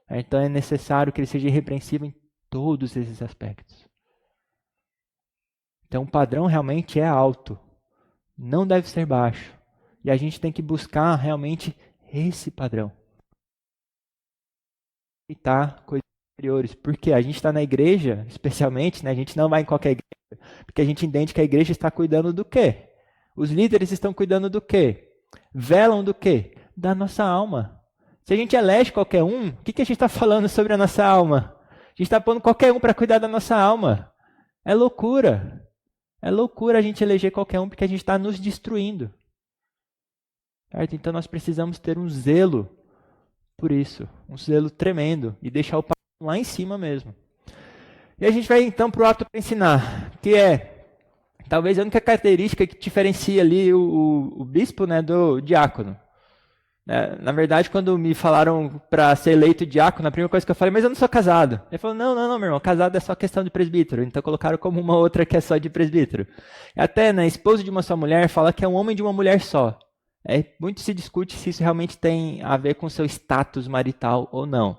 Então é necessário que ele seja irrepreensível em todos esses aspectos. Então o padrão realmente é alto, não deve ser baixo. E a gente tem que buscar realmente esse padrão. Coisas superiores, porque a gente está na igreja, especialmente, né, a gente não vai em qualquer igreja, porque a gente entende que a igreja está cuidando do quê? Os líderes estão cuidando do quê? Velam do quê? Da nossa alma. Se a gente elege qualquer um, o que a gente está falando sobre a nossa alma? A gente está pondo qualquer um para cuidar da nossa alma. É loucura. É loucura a gente eleger qualquer um porque a gente está nos destruindo. Certo? Então nós precisamos ter um zelo por isso. Um zelo tremendo. E deixar o pastor lá em cima mesmo. E a gente vai então para o apto para ensinar. Que é, talvez a única característica que diferencia ali o bispo, né, do diácono. Na verdade, quando me falaram para ser eleito diácono, a primeira coisa que eu falei, mas eu não sou casado. Ele falou, não, meu irmão, casado é só questão de presbítero. Então colocaram como uma outra que é só de presbítero. Até, né, esposo de uma só mulher fala que é um homem de uma mulher só. Muito se discute se isso realmente tem a ver com seu status marital ou não.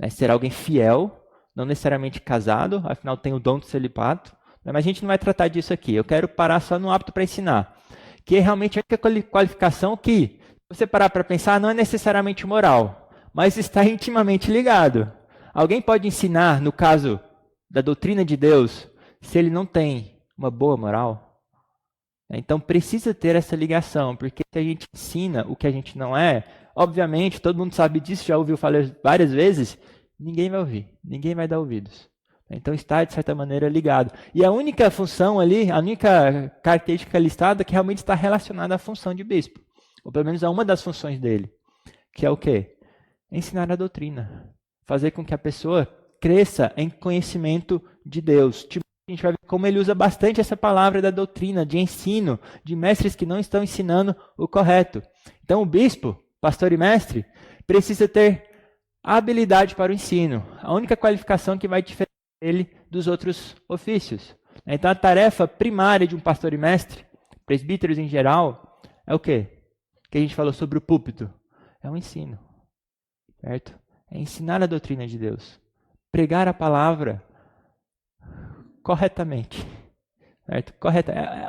Ser alguém fiel, não necessariamente casado, afinal tem o dom do celibato. Mas a gente não vai tratar disso aqui. Eu quero parar só no apto para ensinar. Que é realmente a única qualificação que, se você parar para pensar, não é necessariamente moral, mas está intimamente ligado. Alguém pode ensinar, no caso da doutrina de Deus, se ele não tem uma boa moral? Então precisa ter essa ligação, porque se a gente ensina o que a gente não é, obviamente, todo mundo sabe disso, já ouviu falar várias vezes, ninguém vai ouvir, ninguém vai dar ouvidos. Então está, de certa maneira, ligado. E a única função ali, a única característica listada que realmente está relacionada à função de bispo. Ou pelo menos a uma das funções dele, que é o quê? Ensinar a doutrina. Fazer com que a pessoa cresça em conhecimento de Deus. A gente vai ver como ele usa bastante essa palavra da doutrina, de ensino, de mestres que não estão ensinando o correto. Então o bispo, pastor e mestre, precisa ter habilidade para o ensino. A única qualificação que vai diferenciar ele dos outros ofícios. Então a tarefa primária de um pastor e mestre, presbíteros em geral, é o quê? Que a gente falou sobre o púlpito, é um ensino, certo? É ensinar a doutrina de Deus, pregar a palavra corretamente, certo?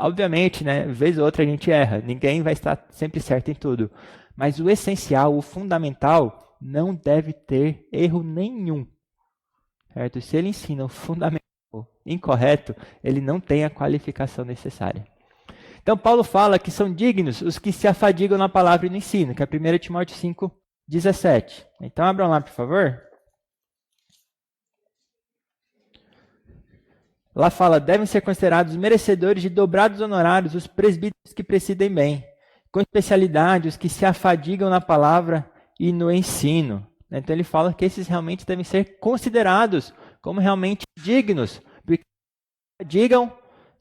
Obviamente, né, vez ou outra a gente erra, ninguém vai estar sempre certo em tudo, mas o essencial, o fundamental, não deve ter erro nenhum, certo? Se ele ensina o fundamental incorreto, ele não tem a qualificação necessária. Então, Paulo fala que são dignos os que se afadigam na palavra e no ensino, que é 1 Timóteo 5:17. Então, abram lá, por favor. Lá fala, devem ser considerados merecedores de dobrados honorários os presbíteros que presidem bem, com especialidade os que se afadigam na palavra e no ensino. Então, ele fala que esses realmente devem ser considerados como realmente dignos, porque se afadigam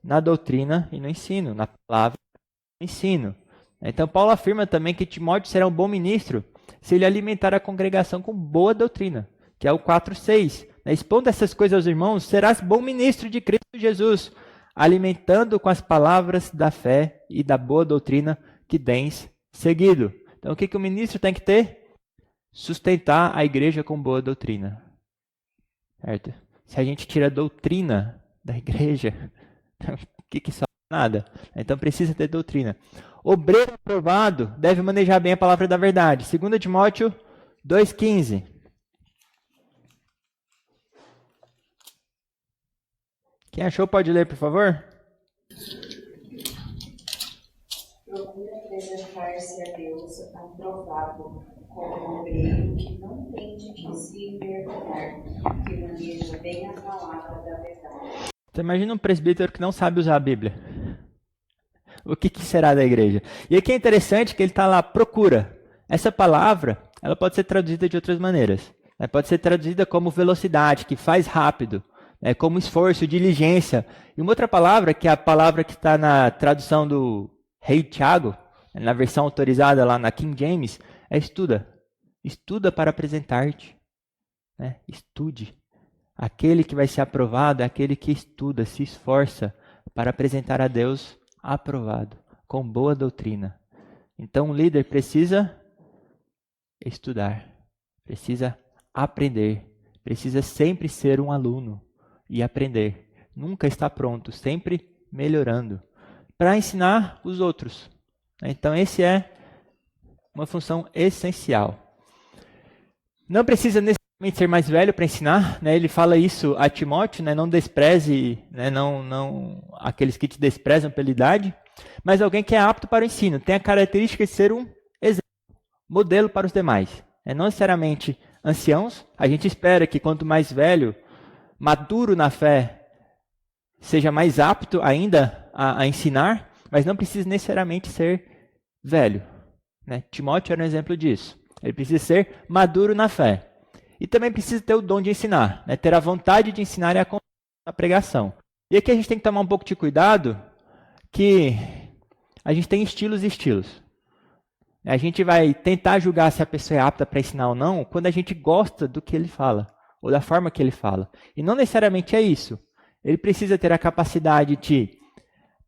na doutrina e no ensino, na palavra e no ensino. Então, Paulo afirma também que Timóteo será um bom ministro se ele alimentar a congregação com boa doutrina, que é o 4:6. Expondo essas coisas aos irmãos, serás bom ministro de Cristo Jesus, alimentando com as palavras da fé e da boa doutrina que tens seguido. Então, o que o ministro tem que ter? Sustentar a igreja com boa doutrina. Certo? Se a gente tira a doutrina da igreja, o que sobra? Nada. Então precisa ter doutrina. Obreiro aprovado deve manejar bem a palavra da verdade. 2 Timóteo 2,15. Quem achou pode ler, por favor? Procura apresentar-se a Deus aprovado, como um obreiro que não tem de que se envergonhar, que maneja bem a palavra da verdade. Você imagina um presbítero que não sabe usar a Bíblia. O que será da igreja? E aqui é interessante que ele está lá, procura. Essa palavra, ela pode ser traduzida de outras maneiras. Pode ser traduzida como velocidade, que faz rápido. Como esforço, diligência. E uma outra palavra, que é a palavra que está na tradução do Rei Tiago, na versão autorizada lá na King James, é estuda. Estuda para apresentar-te. Estude. Aquele que vai ser aprovado é aquele que estuda, se esforça para apresentar a Deus aprovado, com boa doutrina. Então, o líder precisa estudar, precisa aprender, precisa sempre ser um aluno e aprender. Nunca está pronto, sempre melhorando, para ensinar os outros. Então, esse é uma função essencial. Não precisa necessariamente ser mais velho para ensinar, Ele fala isso a Timóteo, não despreze, não aqueles que te desprezam pela idade, mas alguém que é apto para o ensino, tem a característica de ser um exemplo, modelo para os demais. Não necessariamente anciãos. A gente espera que quanto mais velho, maduro na fé, seja mais apto ainda a ensinar, mas não precisa necessariamente ser velho. Né? Timóteo era um exemplo disso. Ele precisa ser maduro na fé. E também precisa ter o dom de ensinar, né? Ter a vontade de ensinar e a constância na pregação. E aqui a gente tem que tomar um pouco de cuidado, que a gente tem estilos e estilos. A gente vai tentar julgar se a pessoa é apta para ensinar ou não quando a gente gosta do que ele fala, ou da forma que ele fala. E não necessariamente é isso. Ele precisa ter a capacidade de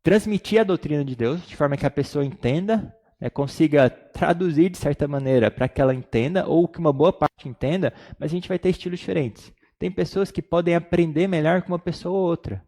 transmitir a doutrina de Deus, de forma que a pessoa entenda, consiga traduzir de certa maneira para que ela entenda, ou que uma boa parte entenda, mas a gente vai ter estilos diferentes. Tem pessoas que podem aprender melhor que uma pessoa ou outra.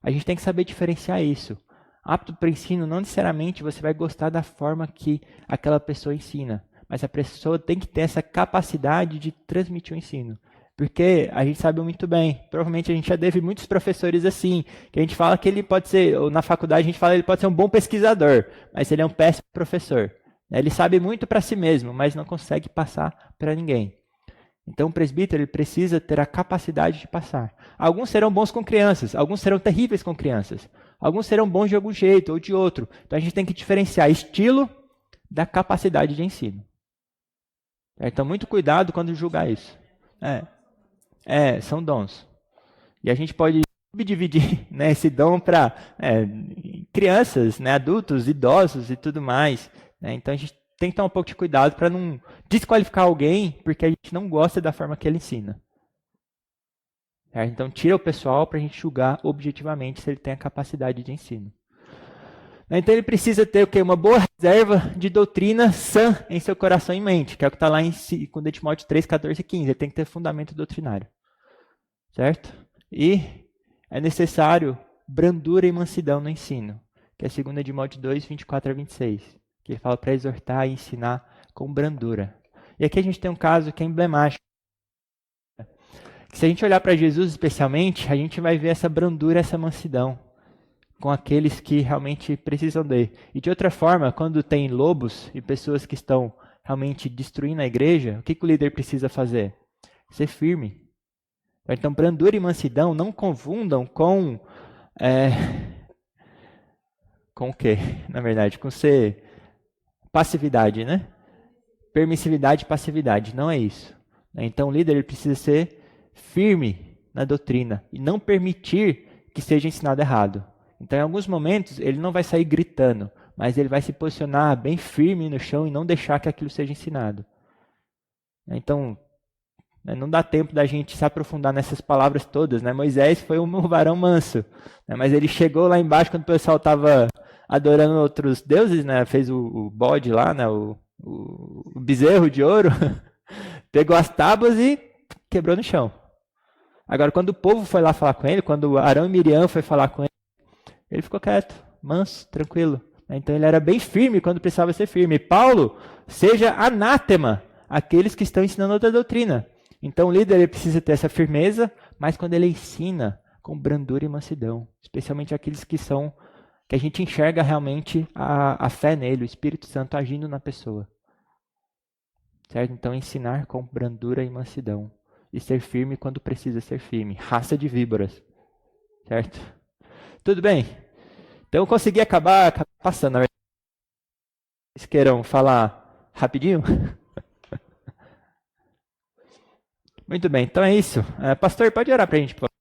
A gente tem que saber diferenciar isso. Apto para o ensino, não necessariamente você vai gostar da forma que aquela pessoa ensina, mas a pessoa tem que ter essa capacidade de transmitir o ensino. Porque a gente sabe muito bem, provavelmente a gente já teve muitos professores assim, que a gente fala que ele pode ser, ou na faculdade a gente fala que ele pode ser um bom pesquisador, mas ele é um péssimo professor. Ele sabe muito para si mesmo, mas não consegue passar para ninguém. Então o presbítero ele precisa ter a capacidade de passar. Alguns serão bons com crianças, alguns serão terríveis com crianças. Alguns serão bons de algum jeito ou de outro. Então a gente tem que diferenciar estilo da capacidade de ensino. Então muito cuidado quando julgar isso. São dons. E a gente pode subdividir, né, esse dom para crianças, né, adultos, idosos e tudo mais. Né? Então a gente tem que tomar um pouco de cuidado para não desqualificar alguém porque a gente não gosta da forma que ele ensina. Então tira o pessoal para a gente julgar objetivamente se ele tem a capacidade de ensino. Então ele precisa ter o quê? Uma boa reserva de doutrina sã em seu coração e mente, que é o que está lá em 2 Timóteo 3, 14 e 15. Ele tem que ter fundamento doutrinário. Certo? E é necessário brandura e mansidão no ensino, que é 2 Timóteo 2, 24 a 26. Que ele fala para exortar e ensinar com brandura. E aqui a gente tem um caso que é emblemático. Se a gente olhar para Jesus especialmente, a gente vai ver essa brandura, essa mansidão com aqueles que realmente precisam dele. E de outra forma, quando tem lobos e pessoas que estão realmente destruindo a igreja, o que o líder precisa fazer? Ser firme. Então, brandura e mansidão não confundam com o quê? Na verdade, com ser passividade, né? Permissividade e passividade. Não é isso. Então, o líder ele precisa ser firme na doutrina e não permitir que seja ensinado errado. Então, em alguns momentos, ele não vai sair gritando, mas ele vai se posicionar bem firme no chão e não deixar que aquilo seja ensinado. Então, não dá tempo da gente se aprofundar nessas palavras todas. Né? Moisés foi um varão manso, né? Mas ele chegou lá embaixo quando o pessoal estava adorando outros deuses, né? Fez o bode lá, né? o bezerro de ouro, pegou as tábuas e quebrou no chão. Agora, quando o povo foi lá falar com ele, quando Arão e Miriam foi falar com ele, ele ficou quieto, manso, tranquilo. Então ele era bem firme quando precisava ser firme. Paulo, seja anátema aqueles que estão ensinando outra doutrina. Então o líder ele precisa ter essa firmeza, mas quando ele ensina com brandura e mansidão, especialmente aqueles que a gente enxerga realmente a fé nele, o Espírito Santo agindo na pessoa. Certo? Então ensinar com brandura e mansidão. E ser firme quando precisa ser firme. Raça de víboras. Certo? Tudo bem? Então eu consegui acabar passando. Na verdade, vocês queiram falar rapidinho? Muito bem, então é isso. Pastor, pode orar para a gente, por favor?